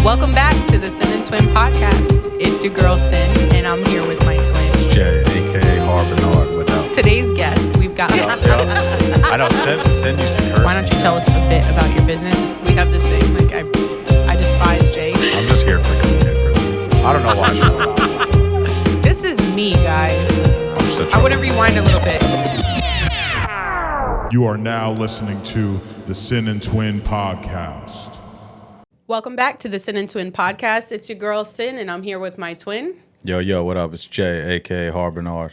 Welcome back to the Sin and Twin podcast. It's your girl Sin, and I'm here with my twin Jay, aka Harbinard. Without today's guest. We've got. I don't send you some curse. Why don't you tell us a bit about your business? We have this thing like I despise Jay. I'm just here for comedic relief. I don't know why she's not. This is me, guys. I want to rewind a little bit. You are now listening to the Sin and Twin podcast. Welcome back to the Sin and Twin podcast. It's your girl Sin, and I'm here with my twin. Yo, what up? It's Jay, aka Harbinard.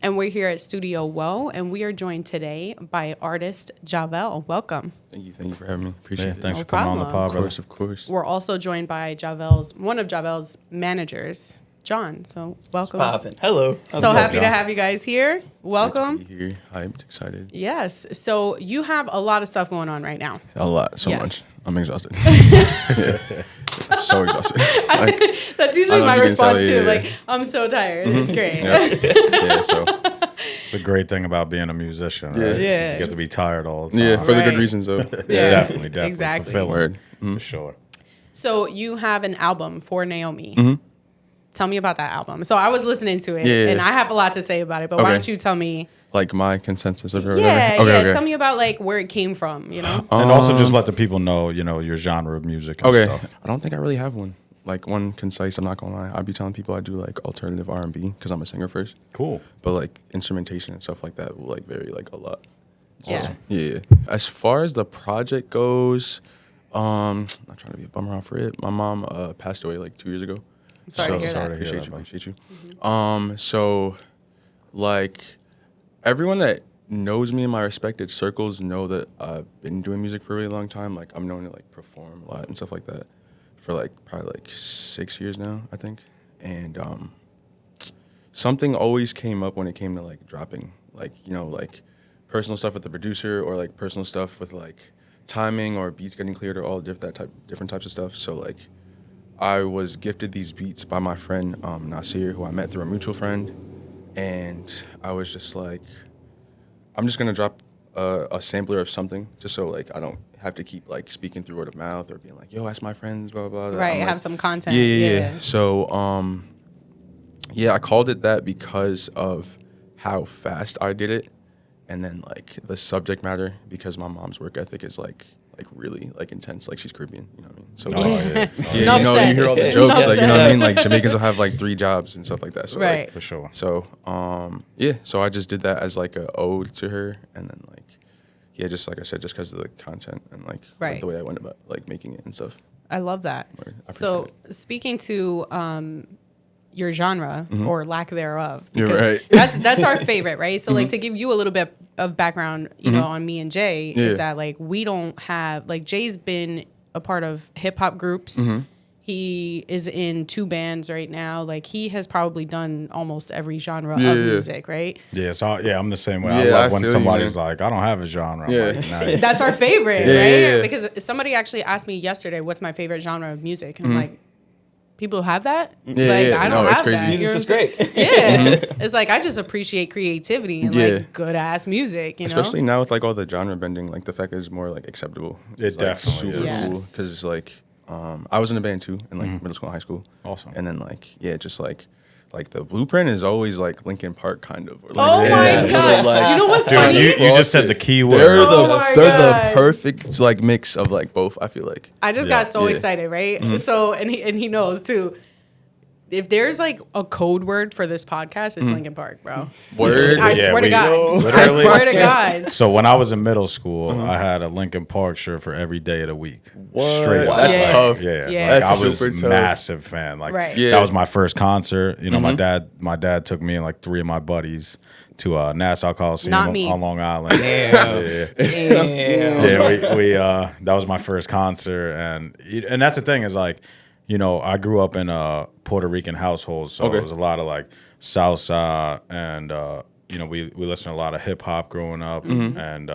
And we're here at Studio Woe, and we are joined today by artist Jahvel. Welcome. Thank you for having me. Appreciate it. Thanks No for coming on the problem. pod, Of course. We're also joined by one of Jahvel's managers, John. So welcome. Poppin'. Hello. So happy to have you guys here. Welcome. Glad to be here. Hyped, excited. Yes. So you have a lot of stuff going on right now. A lot, so Yes. much. I'm exhausted. Yeah. So exhausted. Like, That's I usually don't know my if you can response tell, too. yeah. Like, I'm so tired. It's great. yeah, so It's a great thing about being a musician, right? Yeah. You get to be tired all the time. yeah, for the Right. good reasons though. Yeah. Definitely. Exactly. Fulfilling. Word. For sure. So you have an album, For Naomi. Tell me about that album. So I was listening to it, Yeah. and I have a lot to say about it. But why Okay. don't you tell me? Like my consensus of it. Yeah, Okay. Tell me about like where it came from. You know. And also just let the people know, your genre of music and Okay. stuff. I don't think I really have one. Like one concise. I'm not gonna lie. I'd be telling people I do like alternative R&B because I'm a singer first. Cool. But like instrumentation and stuff like that will like vary like a lot. Yeah. Yeah. As far as the project goes, not trying to be a bummer out for it. My mom passed away like 2 years ago. I'm sorry to hear that. Appreciate you. So like everyone that knows me in my respected circles know that I've been doing music for a really long time. Like I'm known to like perform a lot and stuff like that for like probably like 6 years now, I think. And something always came up when it came to like dropping, like, like personal stuff with the producer or like personal stuff with like timing or beats getting cleared or all different types of stuff. So like I was gifted these beats by my friend Nasir, who I met through a mutual friend, and I was just like, I'm just gonna drop a sampler of something just so like I don't have to keep like speaking through word of mouth or being like, yo, ask my friends, blah blah blah. Right. I'm like, Have some content. yeah. So I called it that because of how fast I did it, and then like the subject matter, because my mom's work ethic is like really like intense. Like she's Caribbean, you know what I mean? So Enough you said. hear all the Enough jokes, like you know what I said. mean? Like Jamaicans will have like 3 jobs and stuff like that. So Right. like, For sure. so so I just did that as like a ode to her, and then like just like I said, just because of the content and like Right. the way I went about like making it and stuff. I love that. Word. I So appreciate speaking to your genre or lack thereof, You're because right. that's our favorite, right? So like to give you a little bit of background, on me and Jay is Yeah. that like we don't have like Jay's been a part of hip hop groups. He is in 2 bands right now. Like he has probably done almost every genre of music, right? Yeah, I'm the same way. Yeah, I I love when feel you, somebody's man. like, I don't have a genre. I'm Yeah. like, nice. That's our favorite, Yeah, right? yeah, yeah. Because somebody actually asked me yesterday, what's my favorite genre of music? And I'm like, people have that? Yeah, like, yeah. I don't No, it's have crazy. that. You know Music's what I'm just great. saying? Yeah. It's like, I just appreciate creativity and Yeah. like good ass music, you know? Especially now with like all the genre bending, like the fact that it's more like acceptable. It It's, like, definitely super is. Yes. cool because it's like I was in a band too in like middle school and high school. Awesome. And then like just like the blueprint is always like Linkin Park kind of. Or, like, Oh my God. like- You know what's Dude, funny? you just said the key word. They're Oh my they're God. the perfect like mix of like both. I feel like. I just Yeah. got so Yeah. excited, right? So, and he knows too. If there's like a code word for this podcast, it's Linkin Park, bro. Word. I Yeah, swear to we- God. I literally- swear to God. So when I was in middle school, I had a Linkin Park shirt for every day of the week. What? Straight up. That's Yeah. tough. Yeah, Yeah. like, That's I was super tough. massive fan. Like Right. Yeah. that was my first concert. You know, my dad took me and like 3 of my buddies to Nassau Coliseum Not me. on Long Island. Yeah. Yeah, we that was my first concert, and that's the thing is like, I grew up in a Puerto Rican household, so Okay. it was a lot of like salsa, and we listened to a lot of hip hop growing up, and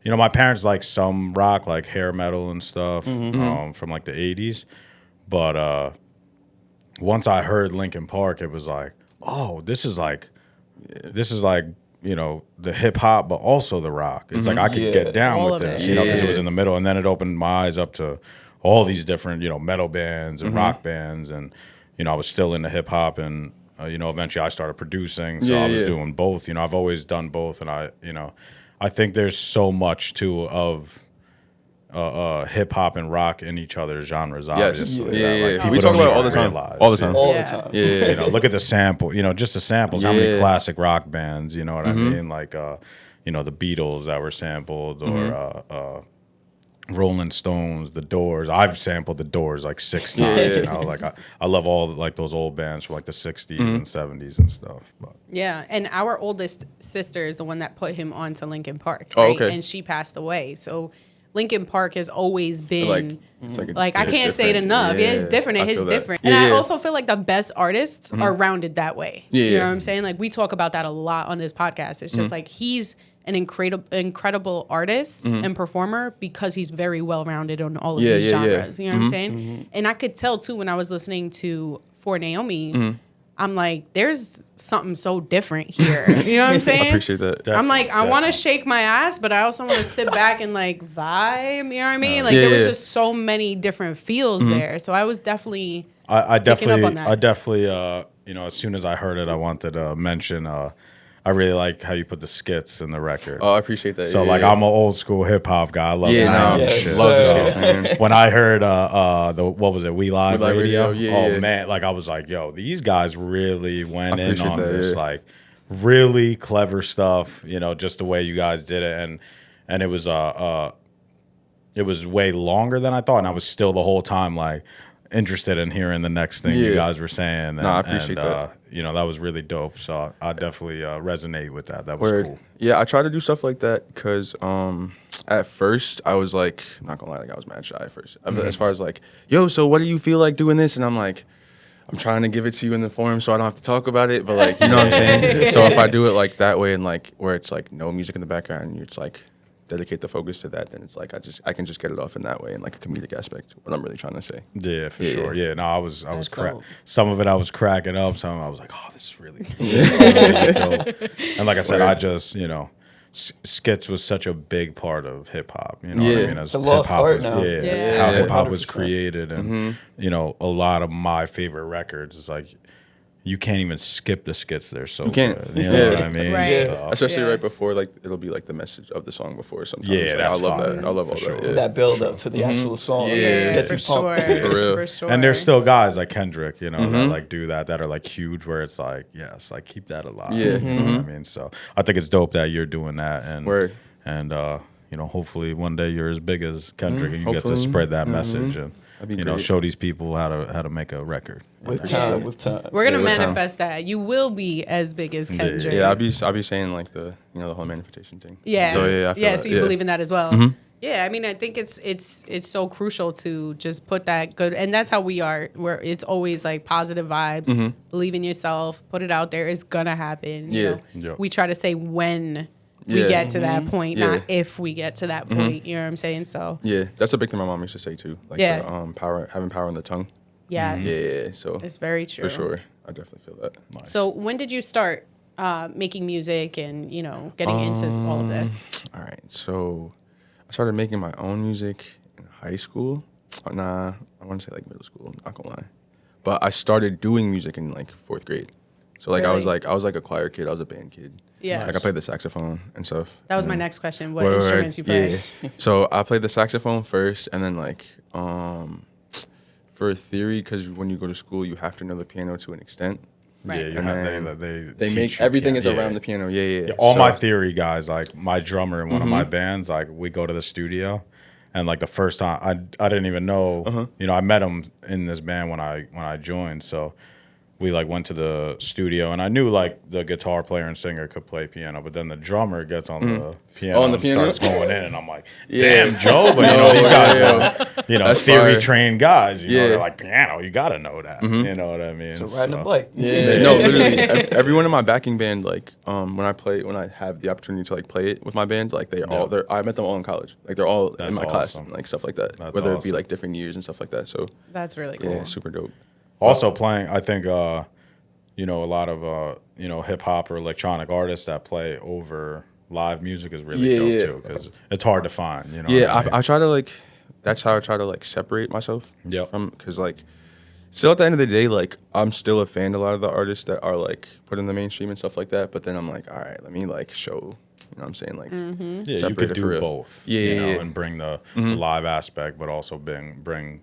my parents like some rock, like hair metal and stuff from like the 80s, but once I heard Linkin Park, it was like, oh, this is like the hip hop, but also the rock. It's like I could get down All with of this, it. because it was in the middle, and then it opened my eyes up to all these different, metal bands and rock bands. And, I was still into hip hop, and, eventually I started producing. So I was doing both. I've always done both. And I think there's so much too of hip hop and rock in each other's genres, obviously. Like, we talk about it all the time. All the time. All the time. Yeah. Look at the sample, just the samples. How many classic rock bands, you know what I mean? Like, the Beatles that were sampled, or Rolling Stones, The Doors. I've sampled The Doors like 6 times, Like, I love all, like, those old bands from, like, the 60s and 70s and stuff. But. Yeah, and our oldest sister is the one that put him on to Linkin Park, right? Oh, okay. And she passed away, so Linkin Park has always been like I can't say it enough. Yeah, it's different. It is different. And I also feel like the best artists are rounded that way. You know what I'm saying? Like, we talk about that a lot on this podcast. It's just like he's an incredible artist and performer because he's very well rounded on all of these genres. You know what I'm saying? And I could tell too when I was listening to For Naomi. I'm like, there's something so different here. You know what I'm saying? I appreciate that. Definitely, I'm like, I want to shake my ass, but I also want to sit back and like vibe. You know what I mean? Like, there was just so many different feels there. So I was definitely I picking up on that. definitely as soon as I heard it, I wanted to mention I really like how you put the skits in the record. Oh, I appreciate that. So I'm an old school hip hop guy. I love shit. Love the skits, man. When I heard what was it, We Live Radio? Man, like I was like, yo, these guys really went in on this, like really clever stuff. Just the way you guys did it, and it was way longer than I thought, and I was still the whole time like interested in hearing the next thing you guys were saying. I appreciate that. That was really dope. So I definitely resonate with that. That was cool. Yeah, I try to do stuff like that because at first I was like, not gonna lie, like I was mad shy at first. As far as like, yo, so what do you feel like doing this? And I'm like, I'm trying to give it to you in the form so I don't have to talk about it. But like, you know what I'm saying? So if I do it like that way and like where it's like no music in the background and it's like dedicate the focus to that, then it's like I can just get it off in that way in like a comedic aspect. What I'm really trying to say. Yeah, for sure. Yeah, no, I was some of it I was cracking up. Some of it I was like, oh, this is really dope. And like I said, I just skits was such a big part of hip hop. You know what I mean? As it's a lost art now. How hip hop was created, and a lot of my favorite records is like. You can't even skip the skits. They're so good. You know what I mean? Right. So. Especially right before, like it'll be like the message of the song before sometimes. Yeah, like, that's I love fire. that. I love all For that. sure. That build up to the actual song. Gets for you sure. pumped. For real. For sure. And there's still guys like Kendrick, that like do that are like huge, where it's like, yes, like keep that alive. Yeah. You know what I mean? So I think it's dope that you're doing that, and hopefully one day you're as big as Kendrick and you get to spread that message and show these people how to make a record. With time. We're gonna manifest that. You will be as big as Kendrick. Yeah, I'll be saying like the whole manifestation thing. Yeah. So I feel that. So you believe in that as well. Yeah, I mean, I think it's so crucial to just put that good, and that's how we are. Where it's always like positive vibes, believe in yourself, put it out there. It's gonna happen. You know? We try to say when we get to that point, not if we get to that point. You know what I'm saying? So that's a big thing my mom used to say too. Like having power in the tongue. Yes. Yeah. So it's very true. For sure, I definitely feel that. Nice. So when did you start making music and getting into all of this? All right, so I started making my own music in high school. Nah, I want to say like middle school. I'm not gonna lie, but I started doing music in like 4th grade. So like Really? I was like a choir kid. I was a band kid. Yeah. Like I played the saxophone and stuff. That was my next question. What instruments you play? Yeah. So I played the saxophone first, and then like for theory, because when you go to school, you have to know the piano to an extent. Right. Yeah, you And have they make everything is around the piano. Yeah. All So- my theory guys, like my drummer in one of my bands, like we go to the studio, and like the first time I didn't even know, I met him in this band when I joined, so we like went to the studio, and I knew like the guitar player and singer could play piano, but then the drummer gets on the piano On the and piano? starts going in, and I'm like, damn, Joe, but these guys are, That's theory fire. trained guys, Yeah. they're like piano, you gotta know that, you know what I mean? So riding a bike. Yeah. No, literally, everyone in my backing band, like, when I have the opportunity to like play it with my band, like I met them all in college. Like they're all in my class, awesome. and, like stuff like that. That's Whether it be awesome. like different years and stuff like that. So That's really cool. yeah, super dope. Also playing, I think, a lot of, hip hop or electronic artists that play over live music is really dope too, because it's hard to find, Yeah, what I mean? I try to like. that's how I try to like separate myself Yep. from, because like still at the end of the day, like I'm still a fan of a lot of the artists that are like put in the mainstream and stuff like that. But then I'm like, all right, let me like show, you know what I'm saying? Like, Yeah, you separate could it for do real. both. Yeah, you yeah, know, yeah. and bring the live aspect, but also bring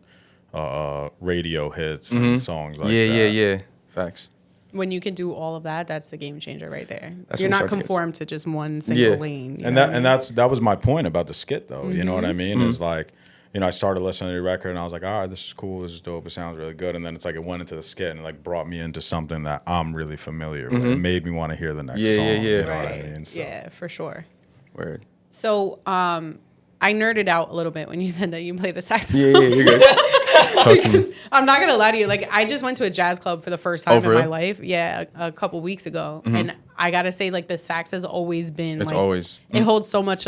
radio hits and songs like that. Yeah. Facts. When you can do all of that, that's the game changer right there. That's You're when you not start to get- conformed to just one single Yeah. lane. You And know that what I and mean? that was my point about the skit, though. You know what I mean? Is like, you know, I started listening to the record and I was like, all right, this is cool, this is dope, it sounds really good. And then it's like it went into the skit and it like brought me into something that I'm really familiar with. It made me want to hear the next Yeah, song. yeah, yeah. You know what I Right. mean? So, Yeah, for sure. Word. So, I nerded out a little bit when you said that you play the saxophone. Yeah, you're good. Talk to me. I'm not gonna lie to you. Like, I just went to a jazz club for the first time for in my real? life. Yeah, a couple weeks ago, and I gotta say, like, the sax has always been. It's like, always- It holds so much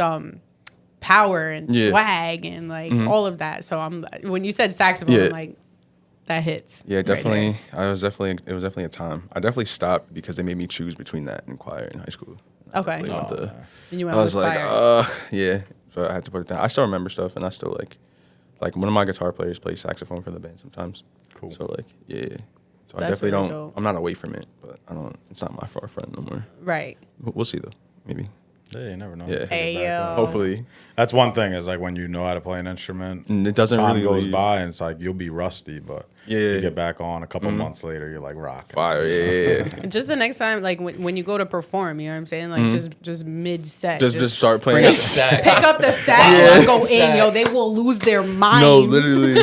power and Yeah. swag and like all of that. So when you said saxophone, Yeah. I'm like, that hits. Yeah, right definitely. there. It was definitely a time. I definitely stopped because they made me choose between that and choir in high school. Okay. Definitely went to- And you went I was with like, choir. yeah, but I had to put it down. I still remember stuff, and I still like one of my guitar players plays saxophone for the band sometimes. Cool. So like, yeah. So I That's definitely really don't. dope. I'm not away from it, but I don't. It's not my forefront no more. Right. We'll see though. Maybe. yeah, you never know. Yeah. Pick it Hey, back yo. up. Hopefully. That's one thing is like when you know how to play an instrument, And it doesn't time really goes leave. by and it's like you'll be rusty, but Yeah. you get back on a couple months later, you're like rocking. Fire. Yeah. Just the next time, like when you go to perform, you know what I'm saying? Like just mid set, just start Bring playing. up the sax. pick up the sax and just go in, yo. They will lose their minds. No, literally.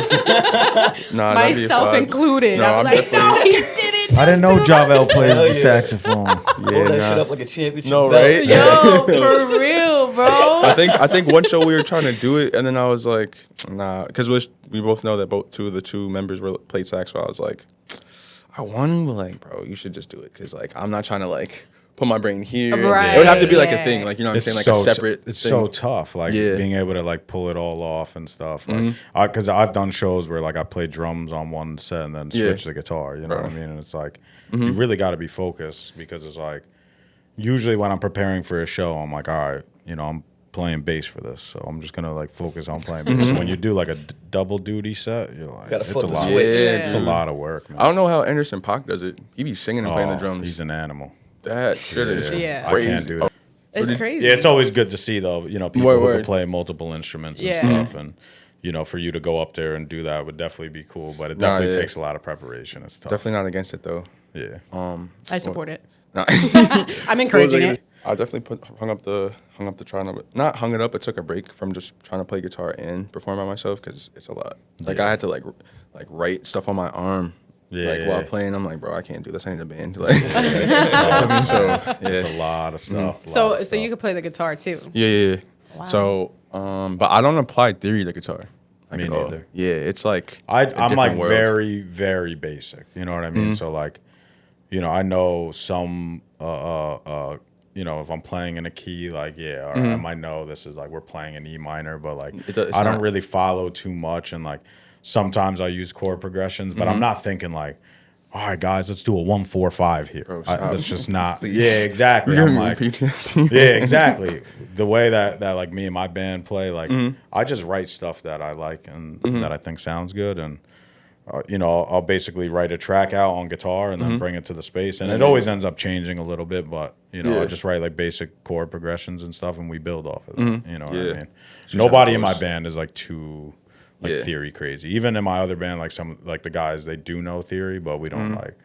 Nah, that'd be Myself fun. included. No, I'm I'm like, definitely- no, he didn't. I didn't know just do that. Jahvel plays Hell the yeah. saxophone. Hold Yeah, that nah. shit up like a championship No, belt. right? Yo, for real, bro. I think one show we were trying to do it, and then I was like, nah, because we both know that the two members were played sax. So I was like, I want to, like, bro, you should just do it, because like I'm not trying to like put my brain here. Right, It would have to be like a yeah. thing, like, you know what I'm It's saying, like so a separate. It's thing. so tough, like Yeah. being able to like pull it all off and stuff. Like, because I've done shows where like I play drums on one set and then Yeah. switch to guitar. You know what I Bro. mean? And it's like you really got to be focused because it's like usually when I'm preparing for a show, I'm like, all right, you know, I'm playing bass for this, so I'm just gonna like focus on playing bass. So when you do like a double duty set, you're like, Gotta it's flip a the lot. switch. It's a Yeah. lot of work, man. I don't know how Anderson .Paak does it. He be singing and playing the Oh, drums. He's an animal. That shit is just Yeah. I crazy. can't do that. It's crazy. Yeah, it's always good to see though, you know, people Word, who word. can play multiple instruments and Yeah. stuff, and you know, for you to go up there and do that would definitely be cool. But it Nah, definitely yeah. takes a lot of preparation. It's tough. Definitely not against it though. Yeah. I support it. Nah. I'm encouraging it. I definitely hung up the trying to not hung it up. It took a break from just trying to play guitar and perform by myself because it's a lot. Like I had to like write stuff on my arm. Yeah. While playing, I'm like, bro, I can't do this. I need a band. Like, I mean, so It's a yeah, lot of stuff. So you could play the guitar too. yeah. So, but I don't apply theory to guitar. Like, Me at all. neither. Yeah, it's like I'm different like world. very, very basic. You know what I mean? So like, you know, I know some you know, if I'm playing in a key, like, yeah, all right, I might know this is like we're playing an E minor, but like It's I don't not- really follow too much, and like sometimes I use chord progressions, but I'm not thinking like, all right, guys, let's do a 1-4-5 here. Bro, stop. That's just not. Please. Yeah, exactly. You're I'm giving me like, PTSD. yeah, exactly. The way that like me and my band play, like I just write stuff that I like and that I think sounds good, and you know, I'll basically write a track out on guitar and then bring it to the space, and it always ends up changing a little bit, but you know, I Yeah. just write like basic chord progressions and stuff, and we build off of it. You know what I Yeah. mean? Just Nobody how it in my goes. band is like too like Yeah. theory crazy. Even in my other band, like some like the guys, they do know theory, but we don't like.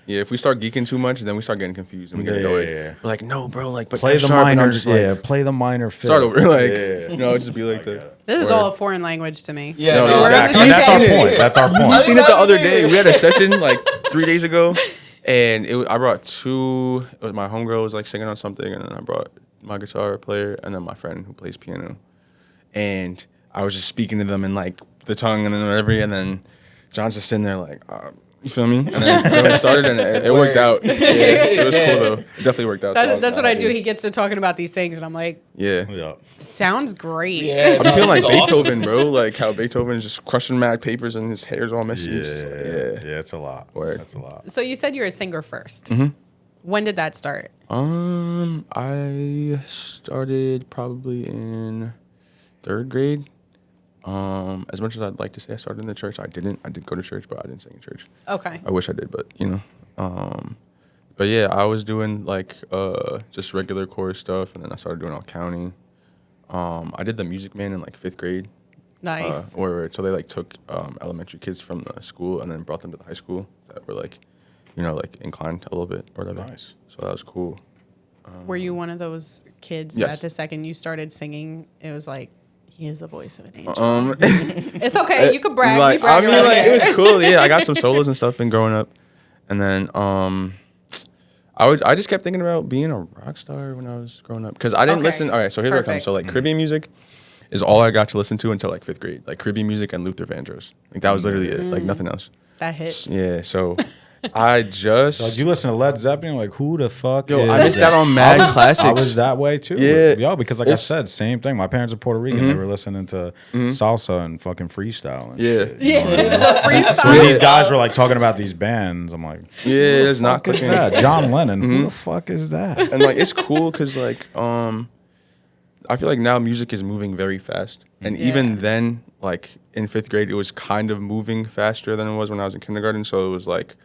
Yeah, if we start geeking too much, then we start getting confused and we get Yeah, annoyed. yeah, yeah. We're like, no, bro, like, but Play F the sharp, and minor, I'm just like, yeah. Play the minor fifth. start over, like, Yeah. you know, it'd just be like that. This is Word. all a foreign language to me. Yeah, No, no, exactly. And You've that's our seen point. That's our I point. seen it the other day. We had a session like 3 days ago, and I brought two. It was my homegirl was like singing on something, and then I brought my guitar player, and then my friend who plays piano, and I was just speaking to them in like the tongue and then whatever, and then John's just sitting there like, you feel me? And then we started, and it worked out. Yeah, it was cool though. It definitely worked out. So That's, was that's what I do. happy. He gets to talking about these things, and I'm like, Yeah. Yeah. sounds great. Yeah, I'm feeling like it's awesome. Beethoven, bro. Like how Beethoven is just crushing mad papers and his hair's all messy. Yeah, It's just like, yeah, it's a lot. Word. That's a lot. So you said you're a singer 1st. When did that start? I started probably in 3rd grade. As much as I'd like to say I started in the church, I didn't. I did go to church, but I didn't sing in church. Okay. I wish I did, but but yeah, I was doing like just regular chorus stuff, and then I started doing all county. I did the Music Man in like 5th grade. Nice. So they like took elementary kids from the school and then brought them to the high school that were like, like inclined a little bit or whatever. Nice. So that was cool. Were you one of those kids yes. that the second you started singing, it was like, he is the voice of an angel? It's okay. You could brag. Like, you brag it was cool. Yeah, I got some solos and stuff in growing up, and then I just kept thinking about being a rock star when I was growing up because I didn't listen. All right, so here's where I come. So like Caribbean music is all I got to listen to until like 5th grade. Like Caribbean music and Luther Vandross. Like that was literally it. Like nothing else. That hits. Yeah. So I just Like you listen to Led Zeppelin, like who the fuck? Yo, is I missed out on mad classics. I was that way too. Yeah. Yo, because like I said, same thing. My parents are Puerto Rican. They were listening to salsa and fucking freestyle and shit. Yeah, the freestyle. When these guys were like talking about these bands, I'm like, yeah, it's not fuck is clicking. that? John Lennon. Who the fuck is that? And like it's cool because like I feel like now music is moving very fast, and even then, like in 5th grade, it was kind of moving faster than it was when I was in kindergarten. So it was like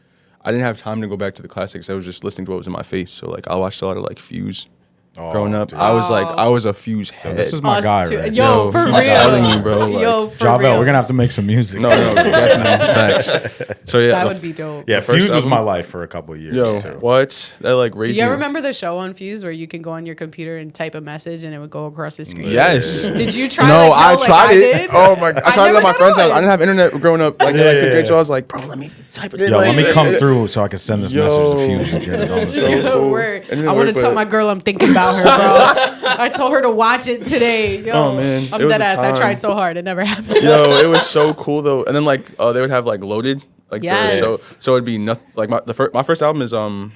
I didn't have time to go back to the classics. I was just listening to what was in my face. So like I watched a lot of like Fuse. Growing up, dude. I was a Fuse head. This is my guy, right? Yo, for real. I'm telling you, bro. Like, Yo, for Jahvel, real. we're gonna have to make some music. No, definitely facts. So yeah, That would be dope. Yeah, first Fuse was album- my life for a couple of years Yo, too. what? That like raised Do you me. ever remember the show on Fuse where you can go on your computer and type a message and it would go across the screen? Yes. Did you try? No, like, I like tried it. did? Oh my! I tried it never at my got friend's house. on. I didn't have internet growing up. Like, in 5th grade, so I was like, bro, let me type it in. Yo, like, let me come through so I can send this message to Fuse and get it on the So show. cool. Word. It didn't I want to work, tell but- my girl I'm thinking about her, bro. I told her to watch it today. Yo, Oh, man. I'm It was dead a ass. I time. tried so hard. It never happened. Yo, it was so cool though. And then like they would have like Loaded, like Yes. the show. So it'd be nothing. Like my first album is that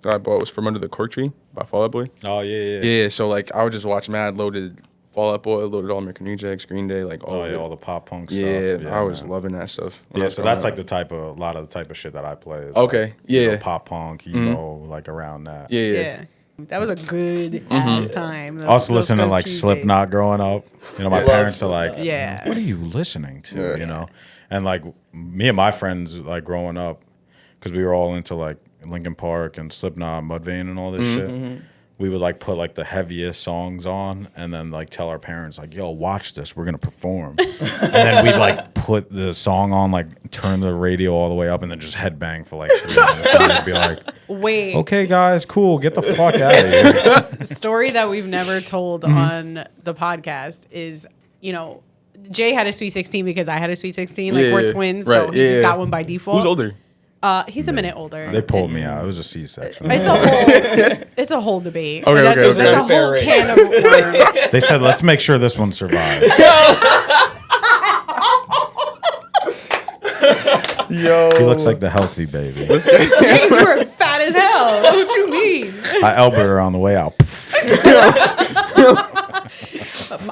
I bought was From Under the Cork Tree by Fall Out Boy. Oh yeah. Yeah, so like I would just watch mad Loaded, Fall Out Boy, Loaded All American Rejects, Green Day, like all Oh of yeah, it. all the pop punk Yeah, stuff. I was man. loving that stuff. when I Yeah, was so growing that's up. like a lot of the type of shit that I play. Is Okay, like, you know, yeah. pop punk, emo, like around that. Yeah. Yeah. That was a good ass time. I was Those listening to good like Fuse Slipknot growing up. You know, my parents are like, days. Yeah. what are you listening to? Yeah. You know, and like me and my friends like growing up, because we were all into like Linkin Park and Slipknot, Mudvayne, and all this shit. We would like put like the heaviest songs on, and then like tell our parents like, "Yo, watch this. We're gonna perform." And then we'd like put the song on, like turn the radio all the way up, and then just headbang for like 3 minutes. And we'd be like, Wait. "Okay, guys, cool. Get the fuck out of here." Story that we've never told on the podcast is, Jay had a Sweet 16 because I had a Sweet 16. Like, Yeah, we're twins, right, so he just yeah. got one by default. Who's older? He's a minute older. They pulled me out. It was a C-section. It's a whole debate. Okay, that's, okay, that's okay. a whole can of worms. They said, "Let's make sure this one survives." Yo, He looks like the healthy baby. Because you were fat as hell. What you mean? I elbowed her on the way out.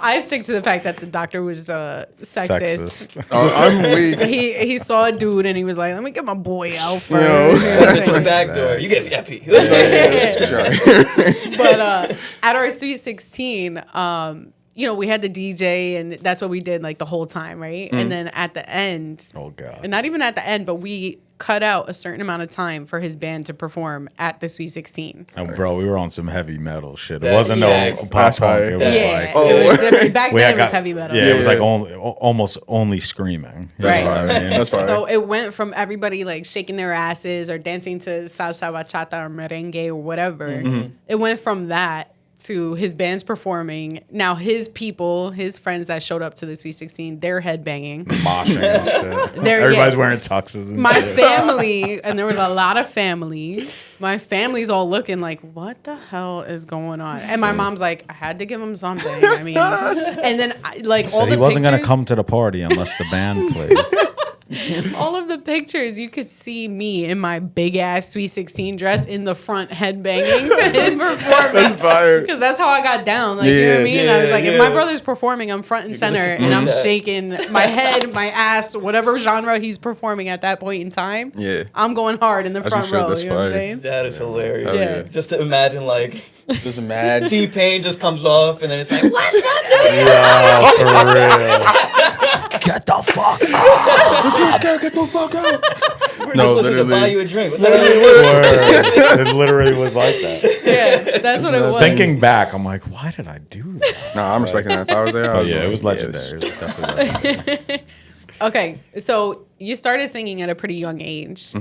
I stick to the fact that the doctor was sexist. I'm weak. He saw a dude and he was like, "Let me get my boy out first." Yo. You know what I'm saying? Back door. You get VIP. But at our Sweet 16, we had the DJ and that's what we did like the whole time, right? And then at the end, Oh God. and not even at the end, but we cut out a certain amount of time for his band to perform at the Sweet 16. And bro, we were on some heavy metal shit. It That's wasn't no facts. pop That's punk. right. It was Yeah, like it was different. Back we then had it was got- heavy metal. Yeah, it was Yeah. like almost only screaming. Right. What I mean. That's fine. So it went from everybody like shaking their asses or dancing to salsa, bachata, or merengue or whatever. It went from that to his band's performing. Now his people, his friends that showed up to the Sweet 16, they're headbanging. Moshing and shit. They're- Everybody's yeah. wearing tuxes. And My shit. family, and there was a lot of family. My family's all looking like, what the hell is going on? And my mom's like, I had to give him something. I mean, and then like all He the wasn't gonna pictures- come to the party unless the band played. all of the pictures, you could see me in my big ass Sweet 16 dress in the front headbanging to him performing. That's fire. Because that's how I got down. Like, you know what I mean? I was like, if my brother's performing, I'm front and center, and I'm shaking my head, my ass, whatever genre he's performing at that point in time. Yeah. I'm going hard in the front row. You know what I'm saying? That is hilarious. Yeah. Just to imagine, like, Just imagine. T-Pain just comes off, and then it's like, what's up, Yeah, for real. Get the fuck out. If you're scared, get the fuck out. We're No, just supposed to buy literally. you a drink. Word. It literally was like that. Yeah, that's what it was. Thinking back, I'm like, why did I do that? Nah, I'm respecting that. If I was there, But yeah, it was legendary. It was definitely legendary. Okay, so you started singing at a pretty young age.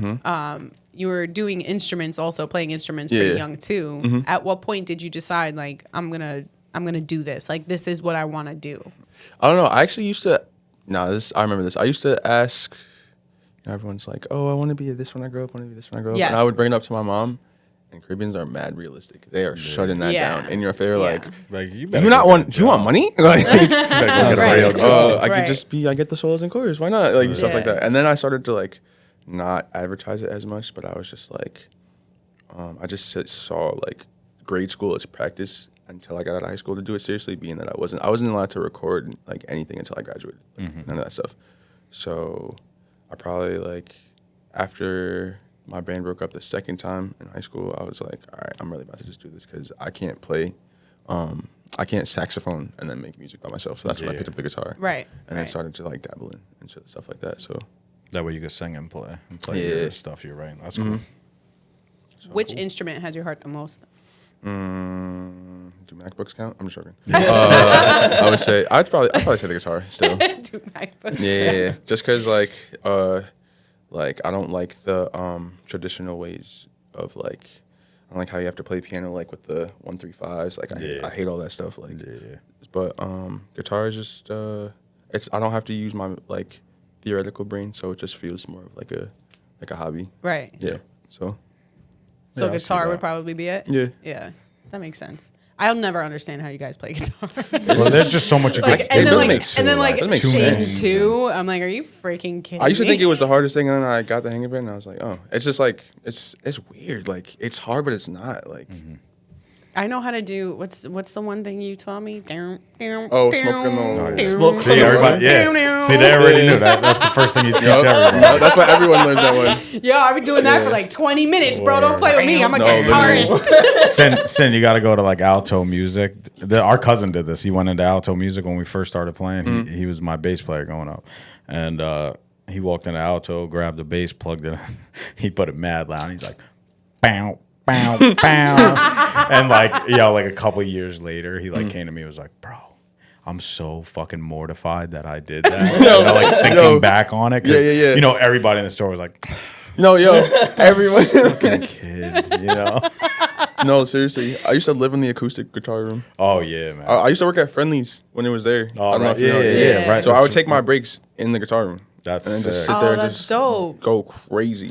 You were doing instruments, also playing instruments pretty young too. At what point did you decide, like, I'm gonna do this? Like, this is what I want to do. I don't know. I actually used to. I remember this. I used to ask. Everyone's like, "Oh, I want to be this when I grow up. I want to be this when I grow up." Yes. And I would bring it up to my mom. And Caribbeans are mad realistic. They are shutting that down. And they're like, You "Do you not want? Do you want money?" Like, I Right. could just be. I get the solos and chorus. Why not? Like stuff like that. And then I started to like not advertise it as much, but I was just like, I just saw like grade school as practice until I got out of high school to do it seriously. Being that I wasn't allowed to record like anything until I graduated. Like, none of that stuff. So I probably like after my band broke up the second time in high school, I was like, all right, I'm really about to just do this because I can't play. I can't saxophone and then make music by myself. So that's when I picked up the guitar. Right. And then started to like dabble into stuff like that. So that way you could sing and play your stuff you're writing. That's cool. So Which instrument has your heart the most? Do MacBooks count? I'm just joking. I would say I'd probably say the guitar still. Do MacBooks. Yeah. Just because like I don't like the traditional ways of like I don't like how you have to play piano like with the 1-3-5s. Like I hate all that stuff. Like but guitar is just I don't have to use my like theoretical brain, so it just feels more of like a hobby. Right. Yeah. So guitar would probably be it? Yeah. Yeah. That makes sense. I'll never understand how you guys play guitar. Well, there's just so much you like, can and then like makes sing sense. too. I'm like, are you freaking kidding me? I used to think it was the hardest thing, and then I got the hang of it, and I was like, oh, it's just like it's weird. Like it's hard, but it's not. Like I know how to do what's the one thing you taught me? Oh, smoking the See, everybody, See, they already knew that. That's the first thing you teach everyone. That's why everyone learns that one. Yo, I've been doing that for like 20 minutes, bro. Don't play with me. I'm a guitarist. Sin, you got to go to like alto music. Our cousin did this. He went into alto music when we first started playing. He was my bass player going up, and he walked into alto, grabbed the bass, plugged it in. He put it mad loud. He's like, bow. Bow, bow. And like a couple years later, he like came to me and was like, bro, I'm so fucking mortified that I did that. Like thinking back on it. Yeah. You know, everybody in the store was like, No, everyone. fucking kid, you know? No, seriously. I used to live in the acoustic guitar room. Oh, yeah, man. I used to work at Friendly's when it was there. Oh, I don't know right. if you know. Yeah, right. So I would take my breaks in the guitar room. That's and then just sick. sit there and that's just dope. go crazy.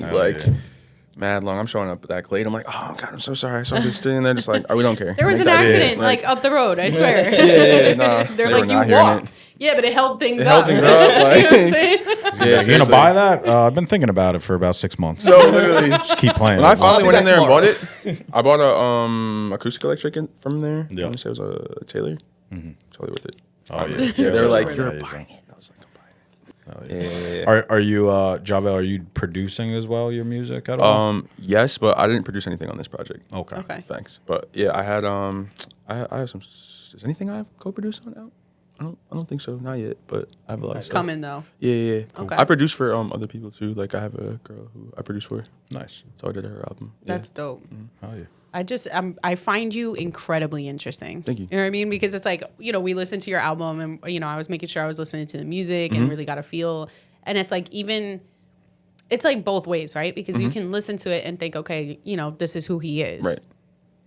Mad long. I'm showing up that late. I'm like, oh God, I'm so sorry. I saw this thing, and they're just like, oh, we don't care. There was an accident like up the road, I swear. Nah. They're like, you walked. Yeah, but it held things up. Things up, like, you know what I'm saying? You gonna buy that? I've been thinking about it for about 6 months. No, literally. Just keep playing. When I finally went in there and bought it, I bought a acoustic electric from there. Yeah. I want to say it was a Taylor. Totally worth it. Oh, yeah. They're like, Right. you're Amazing. buying it. I was like, I'm buying it. Yeah. Are you Jahvel? Are you producing as well your music at all? Yes, but I didn't produce anything on this project. Okay. Thanks. But yeah, I had I have some. Is anything I have co-produced on out? I don't think so. Not yet, but I have a lot of stuff. Coming though. Yeah. Okay. I produce for other people too. Like I have a girl who I produce for. Nice. So I did her album. That's dope. Oh yeah. I find you incredibly interesting. Thank you. You know what I mean? Because it's like, you know, we listened to your album and, you know, I was making sure I was listening to the music and really got a feel. And it's like it's like both ways, right? Because you can listen to it and think, okay, you know, this is who he is. Right.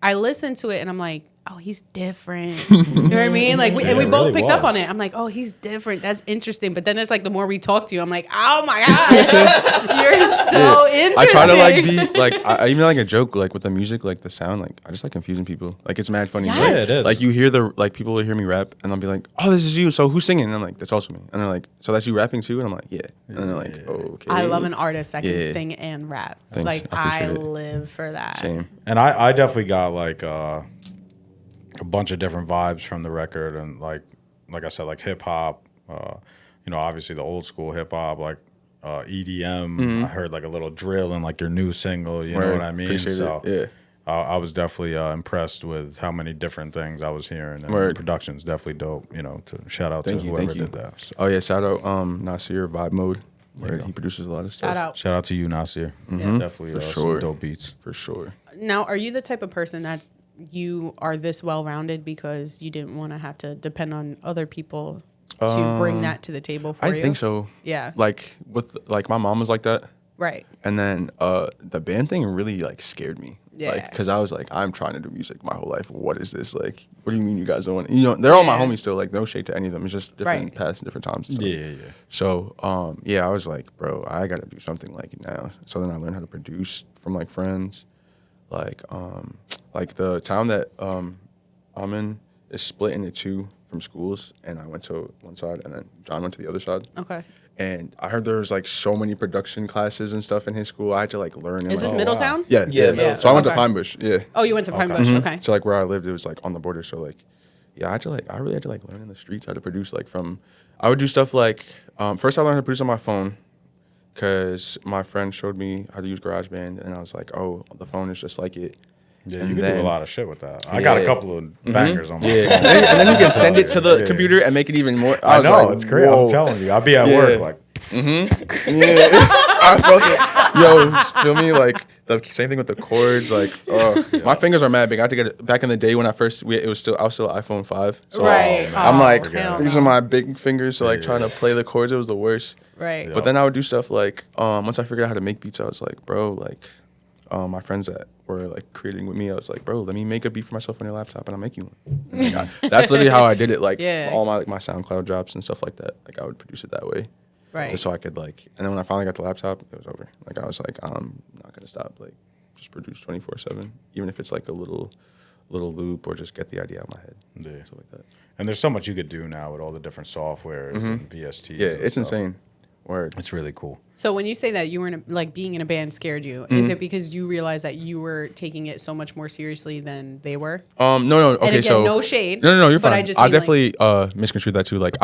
I listened to it and I'm like, oh, he's different. You know what I mean? Like, we both really picked up was. on it. I'm like, oh, he's different. That's interesting. But then it's like, the more we talk to you, I'm like, oh my God, you're so I try to like be like I even like a joke like with the music, like the sound, like I just like confusing people. Like it's mad funny. Yes. Yeah, it is. Like you hear people will hear me rap and I'll be like, oh, this is you. So who's singing? And I'm like, that's also me. And they're like, so that's you rapping too? And I'm like, yeah. And they're like, oh, okay. I love an artist that can sing and rap. Thanks. Like I I appreciate it. live for that. Same. And I definitely got like a bunch of different vibes from the record, and like I said, like hip hop. Obviously the old school hip hop, like EDM. I heard like a little drill in like your new single. You know what I mean? Appreciate So it. Yeah. I was definitely impressed with how many different things I was hearing. And the production's definitely dope. To shout out to whoever did that. So. Oh yeah, shout out Nasir Vibe Mode. Where he produces a lot of stuff. Shout out to you, Nasir. Yeah. Definitely for sure. some dope beats. For sure. Now, are you the type of person that you are this well-rounded because you didn't want to have to depend on other people to bring that to the table for you? I think so. Yeah. Like my mom was like that. Right. And then the band thing really like scared me. Yeah. Like, cause I was like, I'm trying to do music my whole life. What is this? Like, what do you mean you guys don't want? They're all my homies still. Like, no shade to any of them. It's just different paths and different times and stuff. Yeah. So, I was like, bro, I gotta do something like it now. So then I learned how to produce from like friends. Like the town that I'm in is split into two from schools, and I went to one side, and then John went to the other side. Okay. And I heard there was like so many production classes and stuff in his school. I had to like learn. Is this Middletown? Yeah. Yeah. So I went to Okay. Pine Bush. Yeah. Oh, you went to Pine Bush. Okay. So like where I lived, it was like on the border. So like, yeah, I really had to like learn in the streets how to produce. Like I would do stuff like first I learned how to produce on my phone, because my friend showed me how to use GarageBand, and I was like, oh, the phone is just like it. Yeah, And you can then- do a lot of shit with that. I got a couple of bangers on my phone. and then you can send it to the computer and make it even more. I was know, like, it's great. whoa. I'm telling you. I'll be at Yeah. work like, Yeah, I felt it. Yo, feel me? Like the same thing with the chords. Like, my fingers are mad big. I had to get it back in the day when I was still iPhone 5. So Right. I'm like hell these no. are my big fingers. So like trying to play the chords, it was the worst. Right. But then I would do stuff like once I figured out how to make beats, I was like, bro, like my friends that were like creating with me, I was like, bro, let me make a beat for myself on your laptop and I'll make you one. And, like, that's literally how I did it. Like all my my SoundCloud drops and stuff like that. Like I would produce it that way. Right. Just so I could like, and then when I finally got the laptop, it was over. Like I was like, I'm not gonna stop. Like just produce 24/7, even if it's like a little loop or just get the idea out of my head. Yeah. Stuff like that. and there's so much you could do now with all the different softwares and VSTs. Yeah, and it's stuff. insane. Word. It's really cool. So when you say that you were being in a band scared you, is it because you realized that you were taking it so much more seriously than they were? No. Okay, and again, so no shade. No, you're but fine. I just I mean, definitely misconstrued that too. Like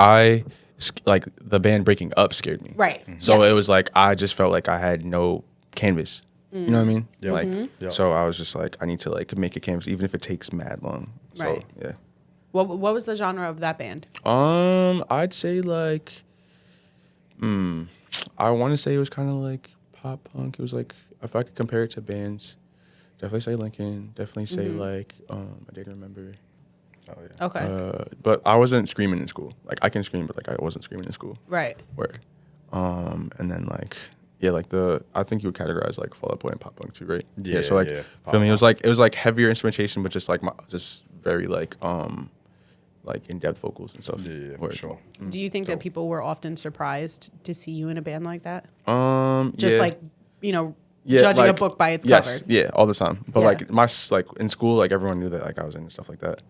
like the band breaking up scared me. Right. So Yes. it was like I just felt like I had no canvas. You know what I mean? Yep. Like Yep. so I was just like I need to like make a canvas even if it takes mad long. So Right. yeah. What was the genre of that band? I'd say like I want to say it was kind of like pop punk. It was like if I could compare it to bands, definitely say Linkin, definitely say like A Day to Remember. Oh yeah. Okay. But I wasn't screaming in school. Like I can scream, but like I wasn't screaming in school. Right. Word. And then like like I think you would categorize like Fall Out Boy and pop punk too, right? Yeah, So like yeah. feel me? It was like heavier instrumentation, but just like just very like in depth vocals and stuff. Yeah, for Word. sure. Do you think that people were often surprised to see you in a band like that? Just Like, judging a like- book by its yes, cover. yeah, all the time. But Yeah. like like in school, like everyone knew that like I was into stuff like that.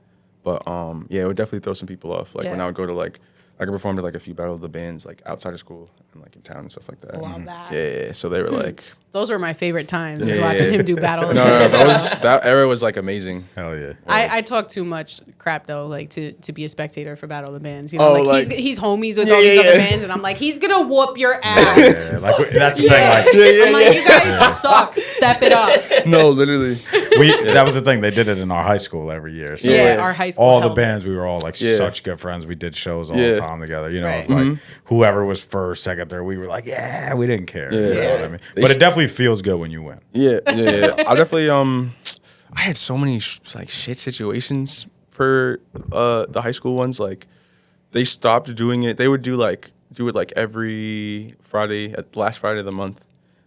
But it would definitely throw some people off. Like when Yeah. I would go to like I could perform to like a few Battle of the Bands like outside of school and like in town and stuff like that. Love that. Yeah. So they were like, Those were my favorite times, is Yeah. watching him do battle. no, that era was like amazing. Hell yeah. I talk too much crap though, like to be a spectator for Battle of the Bands. You know, Oh, like like- he's homies with Yeah, all these yeah, other yeah. bands, and I'm like, he's gonna whoop your ass. Yeah, like that's the Yeah. thing. I'm like, you guys suck. Step it up. No, literally. Like that was the thing. They did it in our high school every year. So Yeah, like, our high school. all the held it. bands, we were all like Yeah. such good friends. We did shows all Yeah. the time together. You know, Right. like whoever was first, second, third, we were like, yeah, we didn't care. You know Yeah. what I mean? But it definitely feels good when you win. Yeah. I definitely I had so many like shit situations for the high school ones. Like they stopped doing it. They would do it like every Friday, last Friday of the month.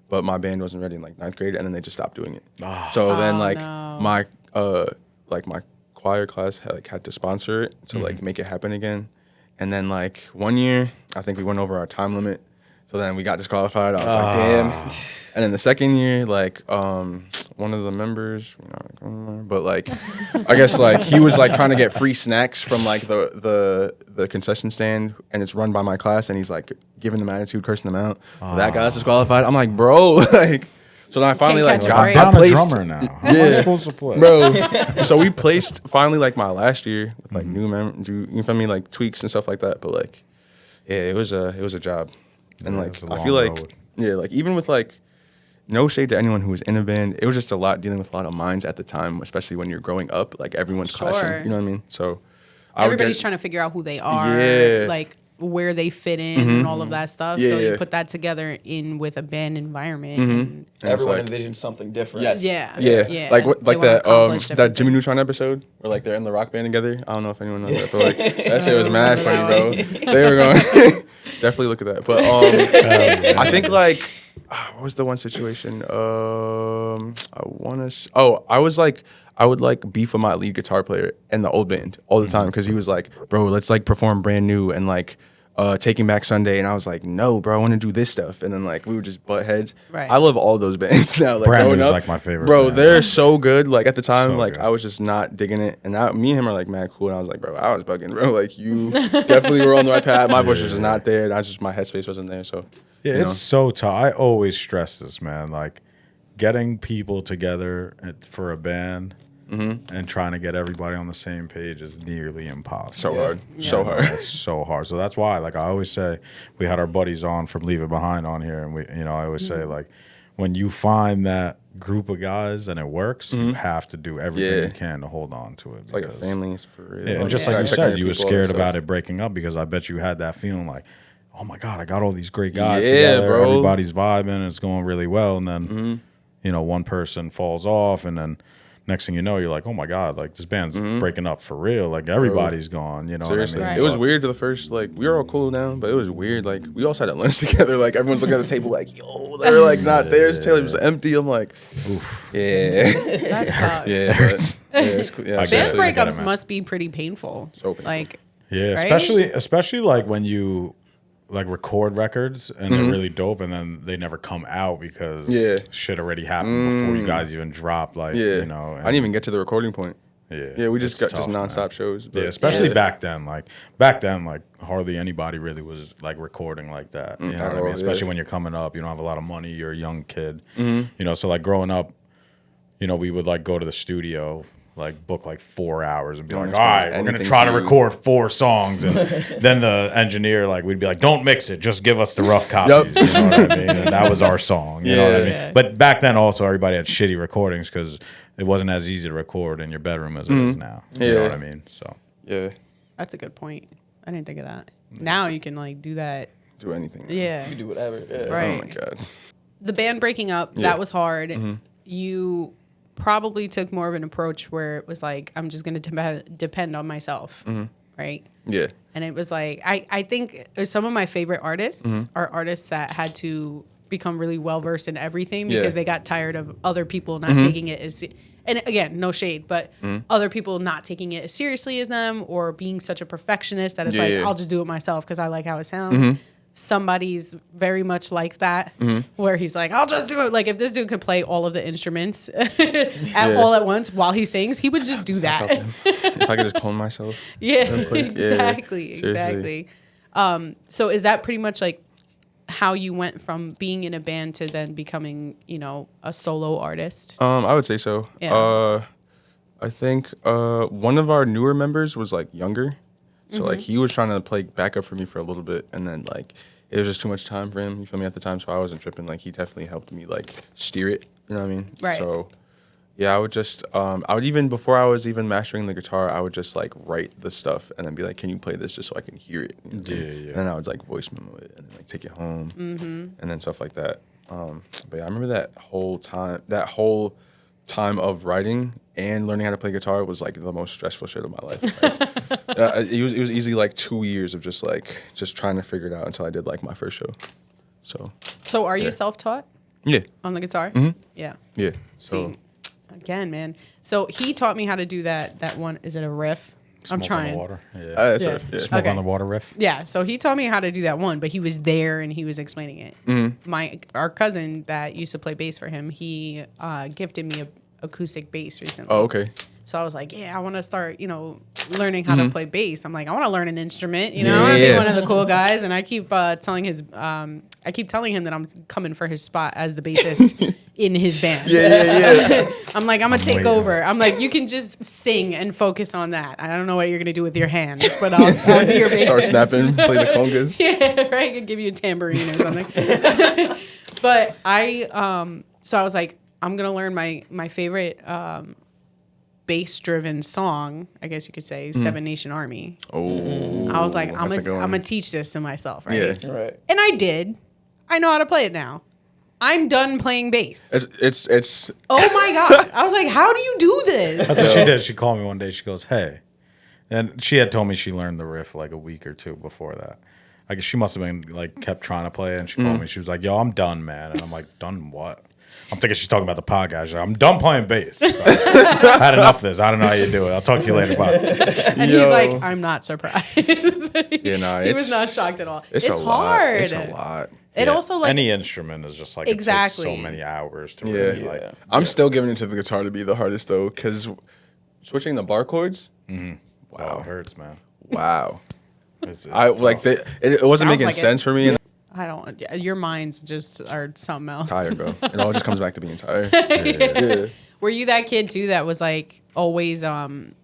But my band wasn't ready in like 9th grade, and then they just stopped doing it. So then like no. my my choir class had to sponsor it to like make it happen again. And then like one year, I think we went over our time limit. So then we got disqualified. I was like, damn. And then the second year, like one of the members, but like I guess like he was like trying to get free snacks from like the concession stand, and it's run by my class, and he's like giving them attitude, cursing them out. That guy's disqualified. I'm like, bro, like. So then I finally like got placed. I'm a drummer now. How am I supposed to play, bro? So we placed finally like my last year with like new you feel me, like tweaks and stuff like that. But like, yeah, it was a job, and like I feel like like even with like no shade to anyone who was in a band, it was just a lot dealing with a lot of minds at the time, especially when you're growing up. Like everyone's clashing, you know what I mean? So everybody's trying to figure out who they are, like where they fit in and all of that stuff. So you put that together in with a band environment. And everyone envisions something different. Yes. Yeah. Like that Jimmy Neutron episode where like they're in the rock band together. I don't know if anyone knows that, but like that shit was mad funny, bro. They were going definitely look at that. But I think like what was the one situation? I would like beef with my lead guitar player in the old band all the time because he was like, bro, let's like perform Brand New and like Taking Back Sunday, and I was like, no, bro, I want to do this stuff, and then like we would just butt heads. Right. I love all those bands now. Like Brand growing New's up, like my favorite. Bro, band. they're so good. Like at the time, So like good. I was just not digging it, and me and him are like mad cool. And I was like, bro, I was bugging, bro. Like you definitely were on the right path. My voice was just not there. That's just my headspace wasn't there. So yeah, it's so tough. I always stress this, man. Like getting people together for a band. And trying to get everybody on the same page is nearly impossible. So hard. So hard. It's so hard. So that's why, like I always say, we had our buddies on from Leave It Behind on here, and I always say, like, when you find that group of guys and it works, you have to do everything you can to hold on to it. It's like a family. It's for real. Yeah, and just like you said, you were scared about it breaking up because I bet you had that feeling like, oh my God, I got all these great guys together. Bro. Everybody's vibing and it's going really well. And then, one person falls off, and then next thing you know, you're like, oh my God, like this band's breaking up for real. Like everybody's gone, you know. Seriously. What I mean? It was weird the first, like, we were all cool now, but it was weird. Like, we all sat at lunch together. Like, everyone's looking at the table like, yo, they're like not there. The table was empty. I'm like, yeah. That sucks. It's cool. Yeah, band breakups must be pretty painful. So painful. Like, yeah, right? especially like when you like record records and they're really dope and then they never come out because shit already happened before you guys even drop. Like, you know, I didn't even get to the recording point. Yeah, we just got tough, nonstop man. shows. But yeah, especially back then. Like hardly anybody really was like recording like that. You know what I mean? Especially when you're coming up, you don't have a lot of money. You're a young kid. You know, so like growing up, you know, we would like go to the studio, like book like 4 hours and be like, all right, we're gonna try to record 4 songs, and then the engineer, like, we'd be like, don't mix it, just give us the rough copies. You know what I mean? And that was our song. You know what I mean? But back then also everybody had shitty recordings because it wasn't as easy to record in your bedroom as it is now. You know what I mean? So that's a good point. I didn't think of that. Now you can like do that. Do anything. Yeah. You can do whatever. Yeah. Right. Oh my God. The band breaking up, that was hard. You probably took more of an approach where it was like, I'm just going to depend on myself, right? Yeah. And it was like, I think some of my favorite artists are artists that had to become really well-versed in everything because they got tired of other people not taking it as, and again, no shade, but other people not taking it as seriously as them or being such a perfectionist that it's I'll just do it myself because I like how it sounds. Somebody's very much like that, where he's like, I'll just do it. Like if this dude could play all of the instruments all at once while he sings, he would just do that. If I could just clone myself. Exactly. So is that pretty much like how you went from being in a band to then becoming, you know, a solo artist? I would say so. Yeah. I think one of our newer members was like younger. So like he was trying to play backup for me for a little bit, and then like it was just too much time for him. You feel me at the time, so I wasn't tripping. Like he definitely helped me like steer it. You know what I mean? Right. So yeah, I would just I would even before I was even mastering the guitar, I would just like write the stuff and then be like, "Can you play this just so I can hear it?" Yeah. And then I would like voice memo it and then like take it home and then stuff like that. But yeah, I remember that whole time of writing and learning how to play guitar was like the most stressful shit of my life. Like, it was easily like 2 years of just trying to figure it out until I did like my first show. So are you self-taught? Yeah. On the guitar? Yeah. Yeah. So See, again, man. So he taught me how to do that one. Is it a riff? I'm trying. On the water. Yeah. Smoke on the water riff. Yeah. So he taught me how to do that one, but he was there and he was explaining it. Our cousin that used to play bass for him, he gifted me a acoustic bass recently. Oh, okay. So I was like, yeah, I want to start, learning how to play bass. I'm like, I want to learn an instrument. I want to be one of the cool guys. And I keep telling him that I'm coming for his spot as the bassist in his band. Yeah. I'm like, I'm gonna take over. I'm like, you can just sing and focus on that. I don't know what you're gonna do with your hands, but I'll be your bassist. Start snapping, play the congas. Yeah, right. I could give you a tambourine or something. But so I was like, I'm gonna learn my favorite bass-driven song, I guess you could say, Seven Nation Army. Oh, I was like, I'm gonna teach this to myself, right? Yeah. Right. And I did. I know how to play it now. I'm done playing bass. It's. Oh my God. I was like, how do you do this? That's what she did. She called me one day. She goes, hey. And she had told me she learned the riff like a week or two before that. I guess she must have been like kept trying to play it. And she called me. She was like, yo, I'm done, man. And I'm like, done what? I'm thinking she's talking about the podcast. She's like, I'm done playing bass. I had enough of this. I don't know how you do it. I'll talk to you later. Bye. And he's like, I'm not surprised. He was not shocked at all. It's hard. It's a lot. It also like any instrument is just like exactly. it takes so many hours to really like. I'm still giving it to the guitar to be the hardest though, because switching the bar chords. Wow, oh, it hurts, man. Wow. It's I tough. like it wasn't making like sense for me. And I don't. Your minds just are something else. tired, bro. It all just comes back to being tired. Yeah. Were you that kid too that was like always and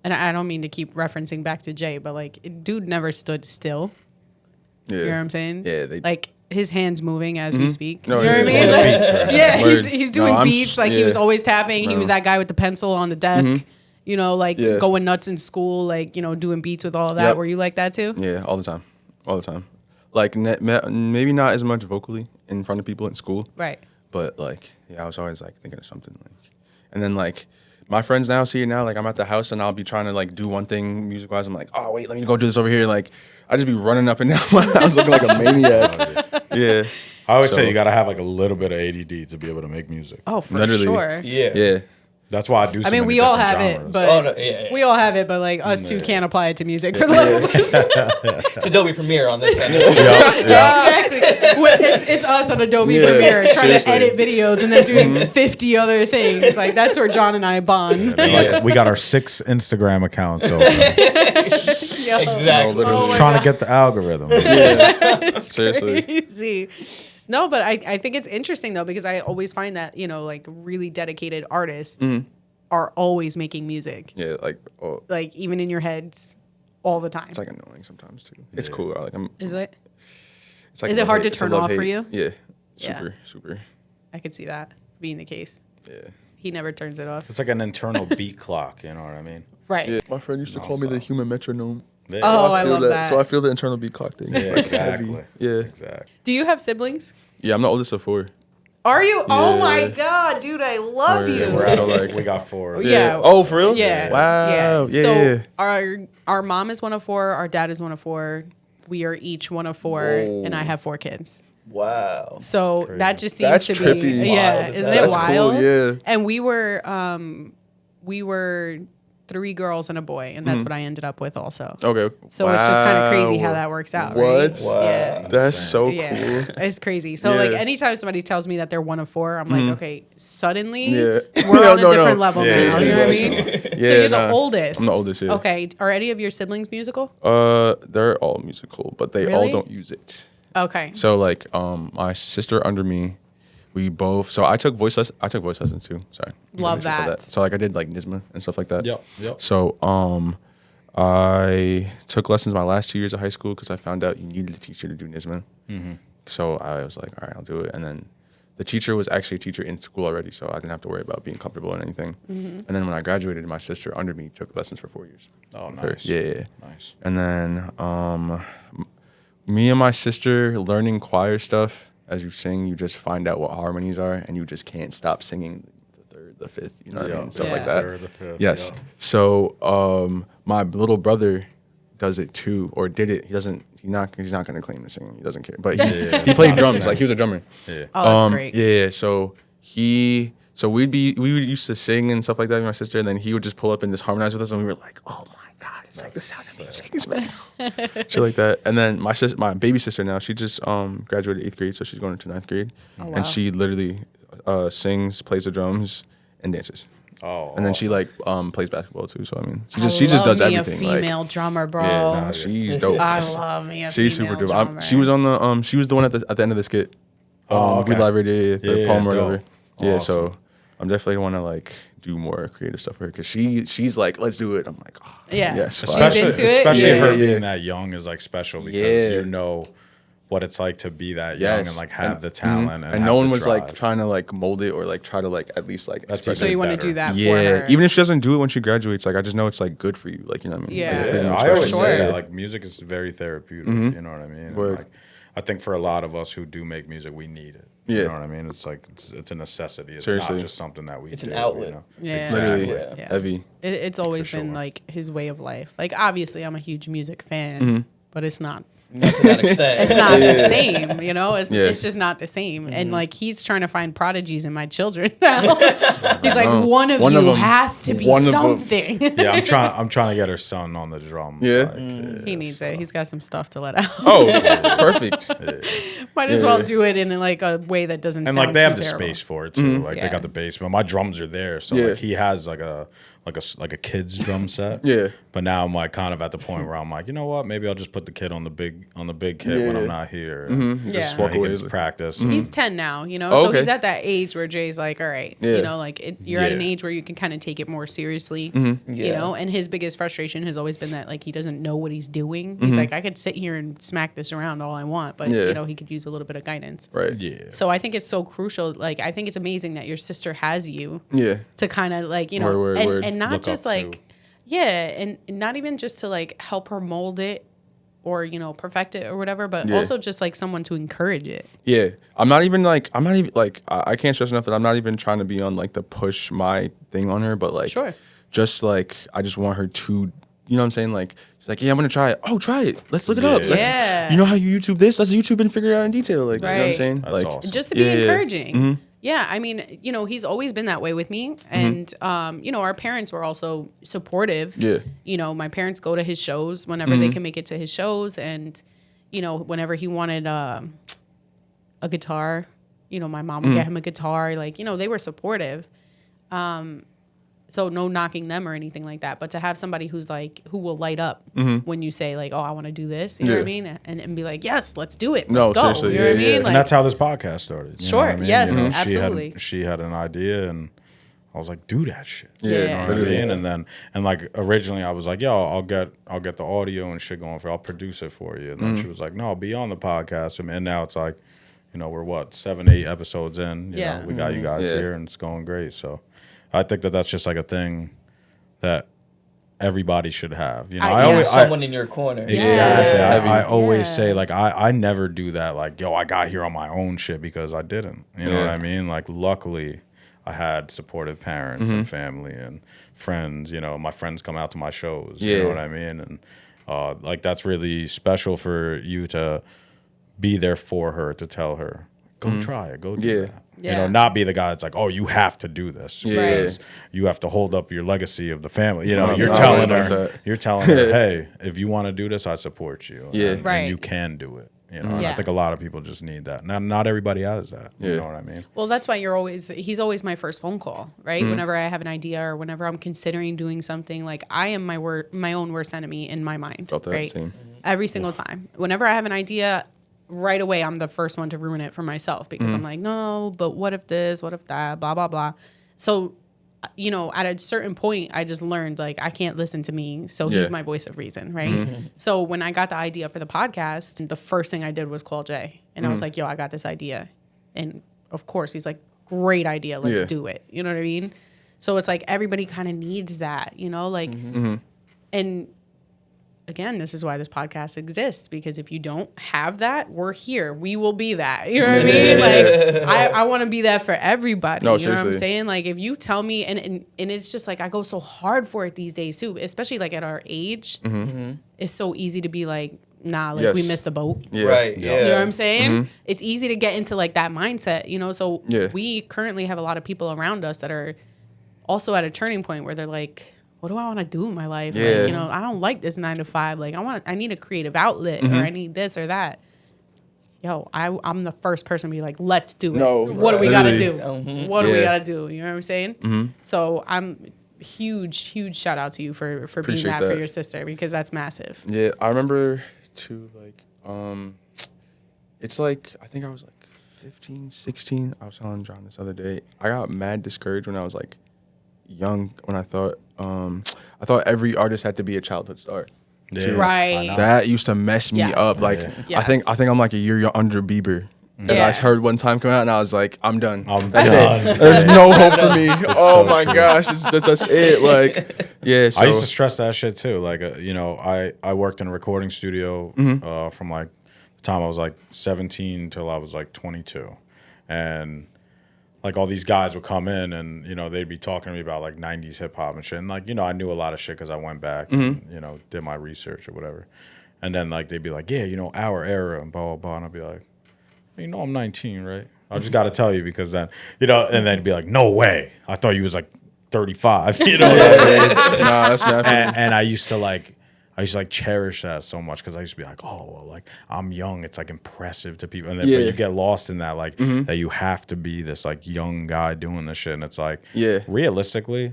I don't mean to keep referencing back to Jay, but like dude never stood still. Yeah. You know what I'm saying? Yeah. Like his hands moving as we speak. No, you know what I mean? Word. Like, Beats, right? yeah, Word. he's doing No, beats. Like he was always tapping. No. He was that guy with the pencil on the desk. You know, like Yeah. going nuts in school, like, doing beats with all that. Yep. Were you like that too? Yeah, all the time. Like maybe not as much vocally in front of people in school, Right. but like I was always like thinking of something like, and then like my friends now see it now. Like I'm at the house and I'll be trying to like do one thing music wise. I'm like, oh wait, let me go do this over here. Like I just be running up and down my house looking like a maniac. Yeah. I always say you got to have like a little bit of ADD to be able to make music. Oh, for Literally. sure. Yeah. Yeah. That's why I do. I mean, we all have it, but we all have it, but like us two can't apply it to music for the life of us. It's Adobe Premiere on this end. Exactly. It's us on Adobe Premiere trying seriously. to edit videos and then doing 50 other things. Like that's where John and I bond. Like, we got our 6 Instagram accounts open, Yo, Exactly. oh my trying God. to get the algorithm. It's Seriously. crazy. No, but I think it's interesting though because I always find that like really dedicated artists are always making music. Yeah. Like even in your heads, all the time. It's like annoying sometimes too. It's cool. Is it? It's like Is it hard to it's a turn off for love-hate. you? Yeah. Yeah. Super. I could see that being the case. Yeah. He never turns it off. It's like an internal beat clock. You know what I mean? Right. Yeah. My friend used to call me the human metronome. Yeah. Oh, I feel love that. So I feel the internal beat clock thing. Yeah, Like, exactly. heavy. Yeah. Exactly. Do you have siblings? Yeah, I'm the oldest of 4. Are you? Oh Yeah. my God, dude, I love Word. you. We're So, at, like- we got 4. Yeah. Oh, for real? Yeah. Wow. Yeah. So our mom is one of 4. Our dad is one of 4. We are each one of 4, and I have 4 kids. Wow. So that just seems That's to trippy. be yeah. Wild. Isn't That's it cool, wild? yeah. And we were 3 girls and a boy, and that's what I ended up with also. Okay. So it's just kind of crazy how Wow. that works out. What? Right? Wow. Yeah. That's so Yeah, cool. it's crazy. So like Yeah. anytime somebody tells me that they're one of 4, I'm like, okay, suddenly Yeah. we're on a No, different no. level Yeah, now. You know what I mean? Yeah, So you're the nah. oldest. I'm the oldest, yeah. Okay. Are any of your siblings musical? They're all musical, but they all Really? don't use it. Okay. So like, my sister under me, we both. So I took voice lessons too. Sorry. Love I should say that. So like, I did like NISMA and stuff like that. Yep. So I took lessons my last 2 years of high school because I found out you needed a teacher to do NISMA. So I was like, all right, I'll do it. And then the teacher was actually a teacher in school already, so I didn't have to worry about being comfortable or anything. And then when I graduated, my sister under me took lessons for 4 years. Oh, nice. First. Yeah. Nice. And then me and my sister learning choir stuff. As you sing, you just find out what harmonies are, and you just can't stop singing the 3rd, the 5th, you know what I mean? Stuff like that. 3rd, the 5th, Yes. yeah. So my little brother does it too, or did it. He's not going to claim to sing. He doesn't care. But he played drums. Like he was a drummer. Yeah. Oh, that's great. Yeah. So So we would used to sing and stuff like that with my sister, and then he would just pull up and just harmonize with us, and we were like, oh my God, it's like the sound of music is man. Shit like that. And then my baby sister now, she just graduated 8th grade, so she's going into 9th grade. Oh, wow. And she literally sings, plays the drums, and dances. Oh, and then she like plays basketball too. So I mean, she just does everything. A female drummer, bro. Yeah, nah, she's dope. I love me a she's female super dope. drummer. She was on the she was the one at the end of the skit. We librated the poem or whatever. Yeah, so I'm definitely want to like do more creative stuff for her because she's like, let's do it. I'm like, oh, yeah, yes, especially her being that young is like special because you know what it's like to be that young and like have the talent and no one was like trying to like mold it or like try to like at least like so you want to do that for her. Even if she doesn't do it when she graduates, like I just know it's like good for you, like you know what I mean. I always say that like music is very therapeutic, you know what I mean. And, like I think for a lot of us who do make music, we need it. You know what I mean? It's like it's a necessity. It's not just something that we do. It's an outlet. You know? Literally heavy. It's always been like his way of life. Like obviously I'm a huge music fan, but it's not to that extent. It's not the same, you know? It's just not the same. And like he's trying to find prodigies in my children now. He's like, one of you has to be something. Yeah, I'm trying to get her son on the drums. Yeah. Like, he needs it. He's got some stuff to let out. Oh, perfect. Might as well do it in like a way that doesn't sound like they have the terrible. space for it too. Like they got the basement. My drums are there, so like he has like a kid's drum set. But now I'm like kind of at the point where I'm like, you know what? Maybe I'll just put the kid on the big kit when I'm not here. Just walk away. He gets practice. He's 10 now, you know, so he's at that age where Jay's like, all right, you know, like you're at an age where you can kind of take it more seriously, you know. And his biggest frustration has always been that like he doesn't know what he's doing. He's like, I could sit here and smack this around all I want, but you know, he could use a little bit of guidance. Right. Yeah. So I think it's so crucial. Like I think it's amazing that your sister has you. To kind of like, you know, word. And not Look just like. To. Yeah, and not even just to like help her mold it or, you know, perfect it or whatever, but also just like someone to encourage it. Yeah. I can't stress enough that I'm not even trying to be on like the push my thing on her, but like just like I just want her to, you know what I'm saying? Like she's like, yeah, I'm gonna try it. Oh, try it. Let's look it up. You know how you YouTube this? Let's YouTube and figure it out in detail. Like you know what I'm saying? That's like awesome. Just to be encouraging. Yeah, I mean, you know, he's always been that way with me. And, you know, our parents were also supportive. Yeah. You know, my parents go to his shows whenever they can make it to his shows. And, you know, whenever he wanted a guitar, you know, my mom would get him a guitar. Like, you know, they were supportive. So no knocking them or anything like that. But to have somebody who's like, who will light up when you say like, oh, I want to do this, you know what I mean? And be like, yes, let's do it. Let's go. Seriously, you know what I mean? Like, and that's how this podcast started. You know what I mean? Yes, you know, absolutely. She had an idea and I was like, do that shit. Yeah. You know what I mean? And like originally I was like, yo, I'll get the audio and shit going I'll produce it for you. And then she was like, no, be on the podcast. And now it's like, you know, we're 7-8 episodes in. You know, we got you guys here and it's going great. So I think that's just like a thing that everybody should have. You know, I always someone in your corner. Exactly. I always say like I never do that. Like, yo, I got here on my own shit because I didn't. You know what I mean? Like, luckily, I had supportive parents and family and friends. You know, my friends come out to my shows. You know what I mean? And like that's really special for you to be there for her, to tell her, go try it, go do that. You know, not be the guy that's like, oh, you have to do this because you have to hold up your legacy of the family. You know, you're telling her, hey, if you want to do this, I support you. And you can do it. You know, and I think a lot of people just need that. Not everybody has that. You know what I mean? Well, that's why he's always my first phone call, right? Whenever I have an idea or whenever I'm considering doing something, like I am my own worst enemy in my mind, Felt that right? same. Every single time. Whenever I have an idea, right away, I'm the first one to ruin it for myself because I'm like, no, but what if this, what if that, blah, blah, blah. So, you know, at a certain point, I just learned, like, I can't listen to me. So he's my voice of reason, right? So when I got the idea for the podcast, the first thing I did was call Jay. And I was like, yo, I got this idea. And of course, he's like, great idea. Let's do it. You know what I mean? So it's like everybody kind of needs that, you know? Like, and again, this is why this podcast exists, because if you don't have that, we're here. We will be that. You know what I mean? Like, I want to be that for everybody. No, you know what I'm saying? Like, if you tell me, and it's just like, I go so hard for it these days too, especially like at our age. It's so easy to be like, nah, like we missed the boat. Yeah. Right. You know what I'm saying? It's easy to get into like that mindset, you know? So we currently have a lot of people around us that are also at a turning point where they're like, what do I want to do in my life? Yeah. Like, you know, I don't like this 9 to 5. Like I need a creative outlet or I need this or that. Yo, I'm the first person to be like, let's do it. No, what do we got to do? Mm-hmm. What do we got to do? You know what I'm saying? So I'm huge shout out to you for being that for your sister, because that's massive. Yeah, I remember too, like, it's like, I think I was like 15, 16. I was telling John this other day. I got mad discouraged when I was like young, when I thought every artist had to be a childhood star. Yeah, right. That used to mess me up. Like, I think I'm like a year under Bieber. That I heard one time come out, and I was like, I'm done. That's it. There's no hope for me. Oh my gosh, that's it. Like, yeah. So. I used to stress that shit too. Like, you know, I worked in a recording studio from like the time I was like 17 till I was like 22, and like all these guys would come in, and you know they'd be talking to me about like 90s hip hop and shit. And like, you know, I knew a lot of shit because I went back and, you know, did my research or whatever. And then like they'd be like, yeah, you know, our era and blah blah blah, and I'd be like, you know, I'm 19, right? I just got to tell you, because then, you know, and then be like, no way. I thought you was like 35, you know? Nah, that's not. And I used to like cherish that so much, because I used to be like, oh, well, like I'm young. It's like impressive to people. And then but you get lost in that, like that you have to be this like young guy doing this shit. And it's like, realistically,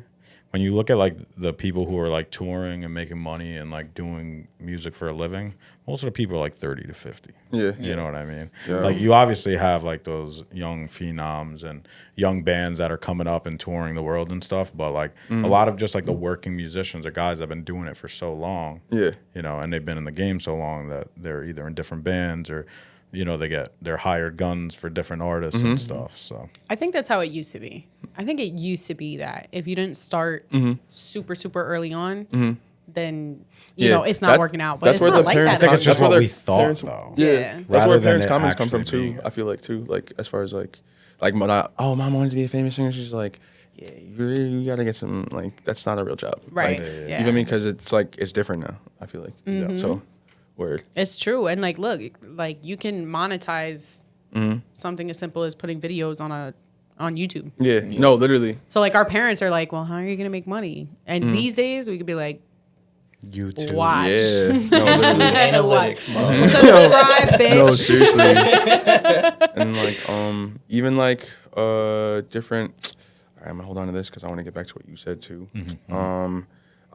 when you look at like the people who are like touring and making money and like doing music for a living, most of the people are like 30 to 50. Yeah. You know what I mean? Yeah. Like you obviously have like those young phenoms and young bands that are coming up and touring the world and stuff, but like a lot of just like the working musicians are guys that have been doing it for so long. Yeah. You know, and they've been in the game so long that they're either in different bands or, you know, they're hired guns for different artists and stuff. So I think that's how it used to be. I think it used to be that if you didn't start super early on, then you know it's not working out. But it's not like that. I think it's just what we thought, though. Yeah, that's where parents' comments come from too. I feel like too, like as far as like mom wanted to be a famous singer. She's like, yeah, you gotta get some, like that's not a real job, right? Like, you know what I mean? Because it's like it's different now. I feel like so. Word. It's true. And like, look, like you can monetize something as simple as putting videos on YouTube. Yeah. No, literally. So like our parents are like, well, how are you going to make money? And these days we could be like, YouTube. Watch. Yeah. No, literally. Analytics, mom. Subscribe, bitch. No, seriously. And like, even like, different, all right, I'm gonna hold on to this because I want to get back to what you said too.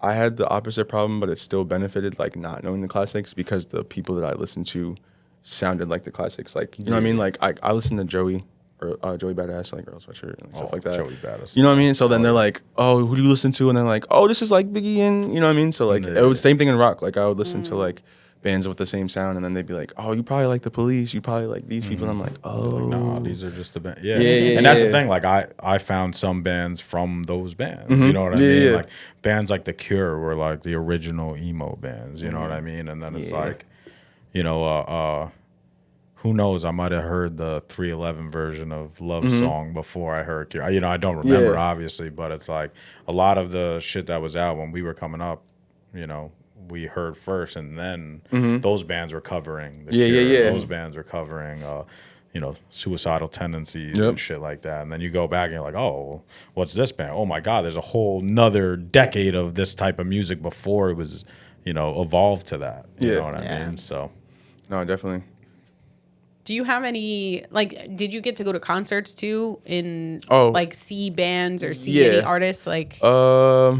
I had the opposite problem, but it still benefited, like, not knowing the classics, because the people that I listened to sounded like the classics. Like, you know what I mean? Like, I listened to Joey Badass, like, Girl Sweatshirt and stuff like that. Joey Badass. You know what I mean? So then they're like, oh, who do you listen to? And they're like, oh, this is, like, Biggie and, you know what I mean? So, like, it was the same thing in rock. Like, I would listen to, like, bands with the same sound, and then they'd be like, oh, you probably like the Police, you probably like these people, and I'm like, oh. Like, no, these are just the bands. Yeah. And that's the thing, like, I found some bands from those bands, you know what I mean? Like, bands like The Cure were, like, the original emo bands, you know what I mean? And then it's like, you know, who knows, I might have heard the 311 version of Love Song before I heard Cure. You know, I don't remember, obviously, but it's like, a lot of the shit that was out when we were coming up, you know, we heard first, and then those bands were covering the Cure. Those bands were covering you know, Suicidal Tendencies and shit like that. And then you go back and you're like, oh, what's this band? Oh my God, there's a whole nother decade of this type of music before it was, you know, evolved to that. You know what I mean? So No, definitely. Do you have any, like, did you get to go to concerts too like see bands or see any artists? Like all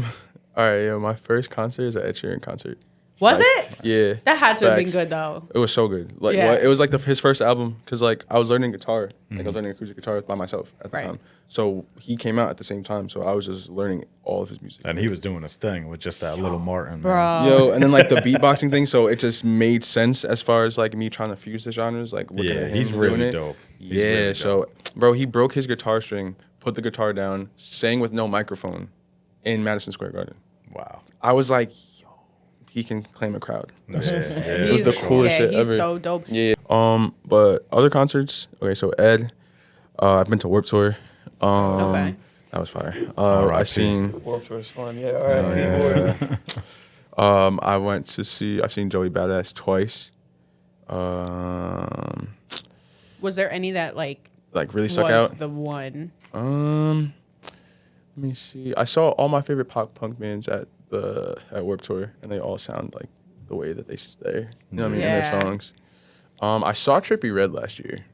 right, my first concert is an Ed Sheeran concert. Was it? Yeah. That had to have been good though. It was so good. Like it was like his first album, because like I was learning guitar. Like I was learning acoustic guitar by myself at the time. So he came out at the same time. So I was just learning all of his music. And he was doing his thing with just that little Martin. Bro. Yo, and then like the beatboxing thing, so it just made sense as far as like me trying to fuse the genres. Like looking at him he's really doing dope. He's really dope. So bro, he broke his guitar string, put the guitar down, sang with no microphone in Madison Square Garden. Wow. I was like, yo, he can claim a crowd. It was the coolest shit he's ever. so dope. Yeah. But other concerts, okay, so Ed, I've been to Warped Tour. Okay. That was fire. I seen Warped Tour is fun. Yeah, all right. I've seen Joey Badass twice. Was there any that like really stuck was out? the one? Let me see. I saw all my favorite pop punk bands at Warped Tour, and they all sound like the way that they stay. You know what I mean? In their songs. I saw Trippie Redd last year.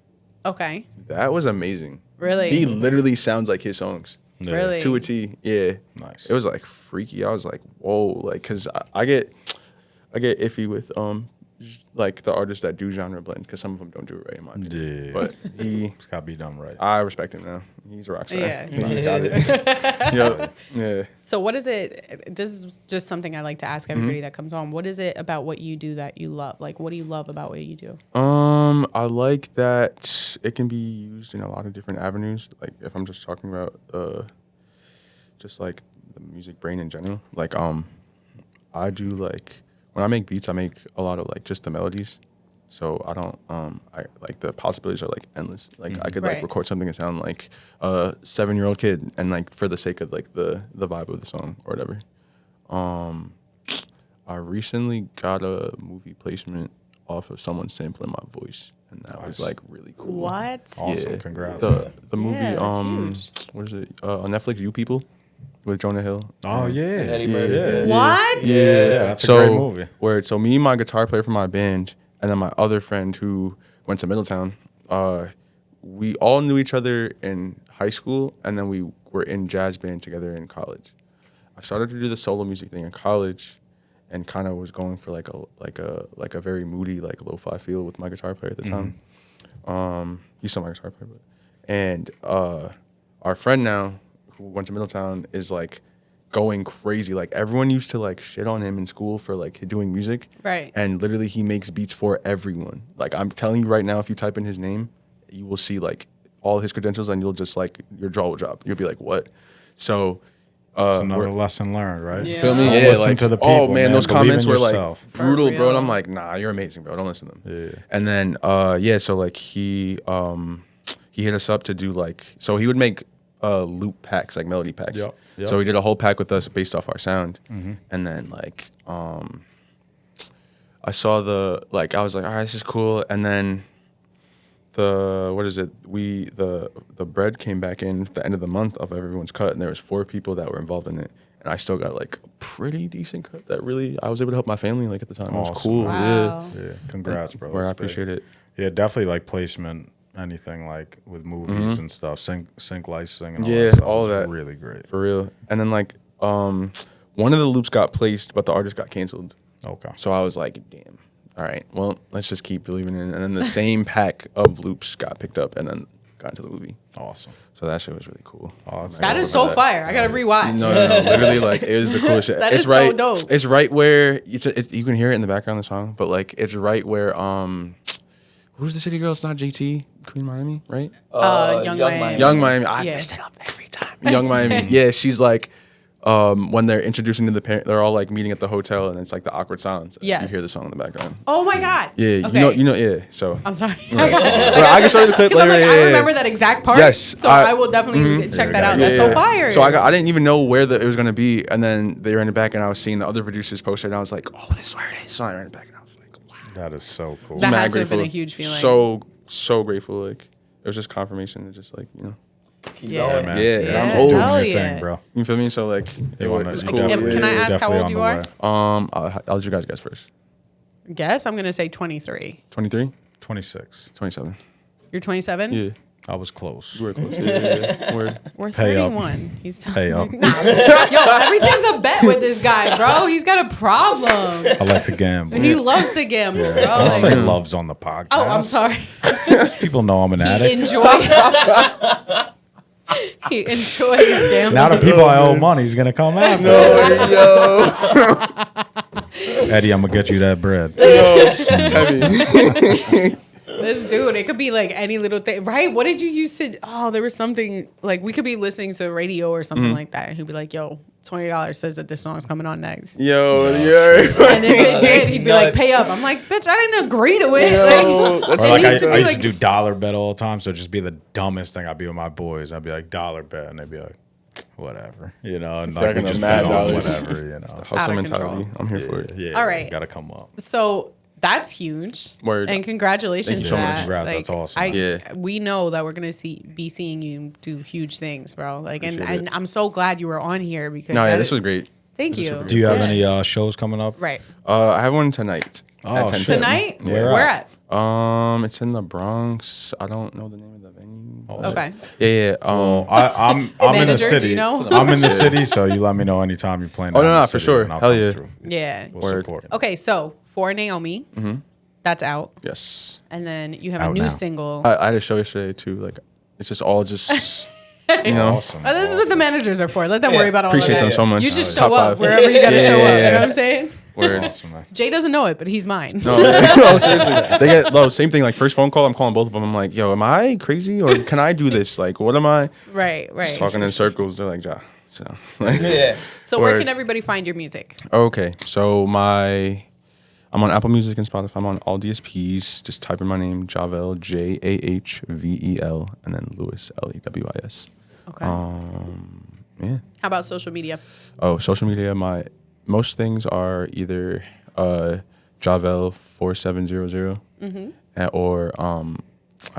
Okay. That was amazing. Really? He literally sounds like his songs. Yeah. Really? To a T. Yeah. Nice. It was like freaky. I was like, whoa, like, cause I get iffy with like the artists that do genre blend, because some of them don't do it right in my opinion. Yeah. But It's gotta be done right. I respect him now. He's a rock star. Yeah. He's got it. Yep. Yeah. So what is it? This is just something I like to ask everybody that comes on. What is it about what you do that you love? Like, what do you love about what you do? I like that it can be used in a lot of different avenues. Like if I'm just talking about just like the music brain in general. Like I do like when I make beats, I make a lot of like just the melodies. So I don't I like the possibilities are like endless. Like I could like Right. record something and sound like a 7-year-old kid, and like for the sake of like the vibe of the song or whatever. I recently got a movie placement off of someone sampling my voice, and that was like really cool. What? Awesome. Congrats. The movie Yeah, that's huge. what is it? On Netflix, You People with Jonah Hill. Oh yeah. Eddie Murphy. Yeah. What? Yeah, that's a great movie. So me and my guitar player for my band, and then my other friend who went to Middletown, we all knew each other in high school, and then we were in jazz band together in college. I started to do the solo music thing in college, and kind of was going for like a very moody, like lo-fi feel with my guitar player at the time. He's still my guitar player, and our friend now who went to Middletown is like going crazy. Like everyone used to like shit on him in school for like doing music. Right. And literally he makes beats for everyone. Like I'm telling you right now, if you type in his name, you will see like all his credentials, and you'll just like your jaw will drop. You'll be like, what? So It's another lesson learned, right? Yeah. feel me? Don't Yeah, listen like to the people, oh man, man. those Believe comments in were yourself. like brutal, For bro. And real. I'm like, nah, you're amazing, bro. Don't listen to them. Yeah. And then so like he hit us up to do like, so he would make loop packs, like melody packs. Yep, yep. So he did a whole pack with us based off our sound. And then like I saw I was like, all right, this is cool. And then the bread came back in at the end of the month of everyone's cut, and there was 4 people that were involved in it. And I still got like a pretty decent cut that really I was able to help my family like at the time. It was Awesome. cool. Wow. Yeah. Congrats, bro. Where I That's big. appreciate it. Yeah, definitely like placement, anything like with movies and stuff, sync licensing and all Yeah, that stuff all is that. really great. For real. And then like one of the loops got placed, but the artist got canceled. Okay. So I was like, damn. All right. Well, let's just keep believing in it. And then the same pack of loops got picked up and then got into the movie. Awesome. So that shit was really cool. Oh, that's That dope. is so fire. I gotta rewatch. No, literally, like it was the coolest shit. That It's is so right. dope. It's right where you can hear it in the background of the song, but like it's right where who's the city girl? It's not JT, Queen Miami, right? Young Miami. Young Miami. I Yeah. messed it up every time. Young Miami. Yeah, she's like, when they're introducing to the parent, they're all like meeting at the hotel, and it's like the awkward silence. Yes. You hear the song in the background. Oh my god. Yeah, Okay. you know, yeah. So I'm sorry. I can show you the clip 'Cause I'm later. like, yeah, I yeah. remember that exact part. Yes, So I will definitely check that out. Yeah, That's so fire. So I didn't even know where it was gonna be, and then they ran it back, and I was seeing the other producers post it, and I was like, oh, this is where it is. So I ran it back, and I was like, wow. That is so cool. That Mad had to have been a grateful. huge feeling. So grateful. Like it was just confirmation. It's just like Keep Yeah. going. man. Yeah, Yeah, I'm old. hell Your yeah. thing, bro. You feel me? So like You wanna- it's you cool. definitely- Can I ask how definitely old on you the are? way. I'll let you guys guess first. Guess I'm gonna say 23. 23, 26. 27. You're 27. Yeah, I was close. you were close. Yeah. Word. We're Pay up. 31. He's Pay up. Nah. Yo, everything's a bet with this guy, bro. He's got a problem. I like to gamble. He loves to gamble, bro. Don't Like- say loves on the podcast. oh, I'm sorry. People know I'm an He addict. He enjoys gambling. Now the people I owe money is gonna come after. Eddie, I'm gonna get you that bread. This dude, it could be like any little thing, right? What did you used to? Oh, there was something like we could be listening to radio or something like that, and he'd be like, "Yo, $20 says that this song's coming on next." Yo, yeah. And if it did, he'd be like, "Pay up." I'm like, "Bitch, I didn't agree to it." Yo, Like, that's it Or like needs to I be used like- to do dollar bet all the time, so it'd just be the dumbest thing. I'd be with my boys. I'd be like dollar bet, and they'd be like, whatever, and like Cracking we up just mad bet on dollars. whatever, Hustle Out of mentality. control. I'm here for it. Yeah, All right. gotta come up. So That's huge. Word. And congratulations Thank you to so that. much. Congrats, Like, that's awesome. We know that we're gonna be seeing you do huge things, bro. Like, and Appreciate it. I'm so glad you were on here because This was great. Thank you. Do you have any shows coming up? Right. I have one tonight. Oh, at 10 shit. Tonight? Where Where at? at? It's in the Bronx. I don't know the name of the venue. Okay. Yeah. I'm in the Manager, do city. you know? I'm in the city, so you let me know anytime you're playing. Oh, down no, in the for city, sure. and I'll Hell come yeah. through. Yeah. We'll Word. support. Okay, so For Naomi, that's out. Yes. And then you have Out a new now. single. I had a show yesterday too. Like, it's just all just, you know. Awesome. Oh, this is what the managers are for. Let them worry about all Appreciate of them that. so much. You just Top show up 5. wherever you gotta show up. You know yeah. what I'm saying? Word. Awesome, man. Jay doesn't know it, but he's mine. No, seriously. They get same thing. Like first phone call, I'm calling both of them. I'm like, yo, am I crazy or can I do this? Like, what am I? Right. Just talking in circles. They're like, ja. So, like, Yeah. So where Word. can everybody find your music? Okay, so I'm on Apple Music and Spotify. I'm on all DSPs. Just type in my name, Jahvel, Jahvel, and then Lewis, Lewis. Okay. Yeah. How about social media? Oh, social media. My most things are either Jahvel4700 or I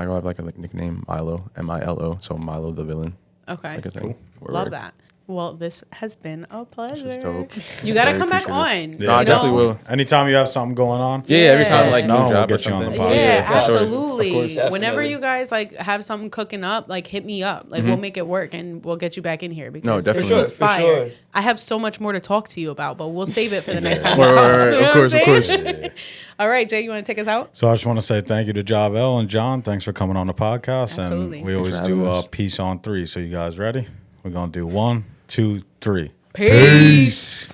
have like a nickname Milo, Milo. So Milo the villain. Okay. Like a thing. Love Word. that. Well, this has been a pleasure. dope. You got to Very come back appreciative. on. No, I you definitely know? will. Anytime you have something going on, Yeah, every time Yeah. like No, new we'll drop get or you on the something. podcast. Yeah, for sure. absolutely. Of course, Whenever definitely. you guys like have something cooking up, like hit me up. Like we'll make it work and we'll get you back in here because definitely. this was For sure, for fire. sure. I have so much more to talk to you about, but we'll save it for the next time. Word, You know of what I'm course. saying? All right, Jay, you want to take us out? So I just want to say thank you to Jahvel and John. Thanks for coming on the podcast. Absolutely. And we always for do having a us. piece on 3. So you guys ready? We're gonna do 1, 2, 3. Peace.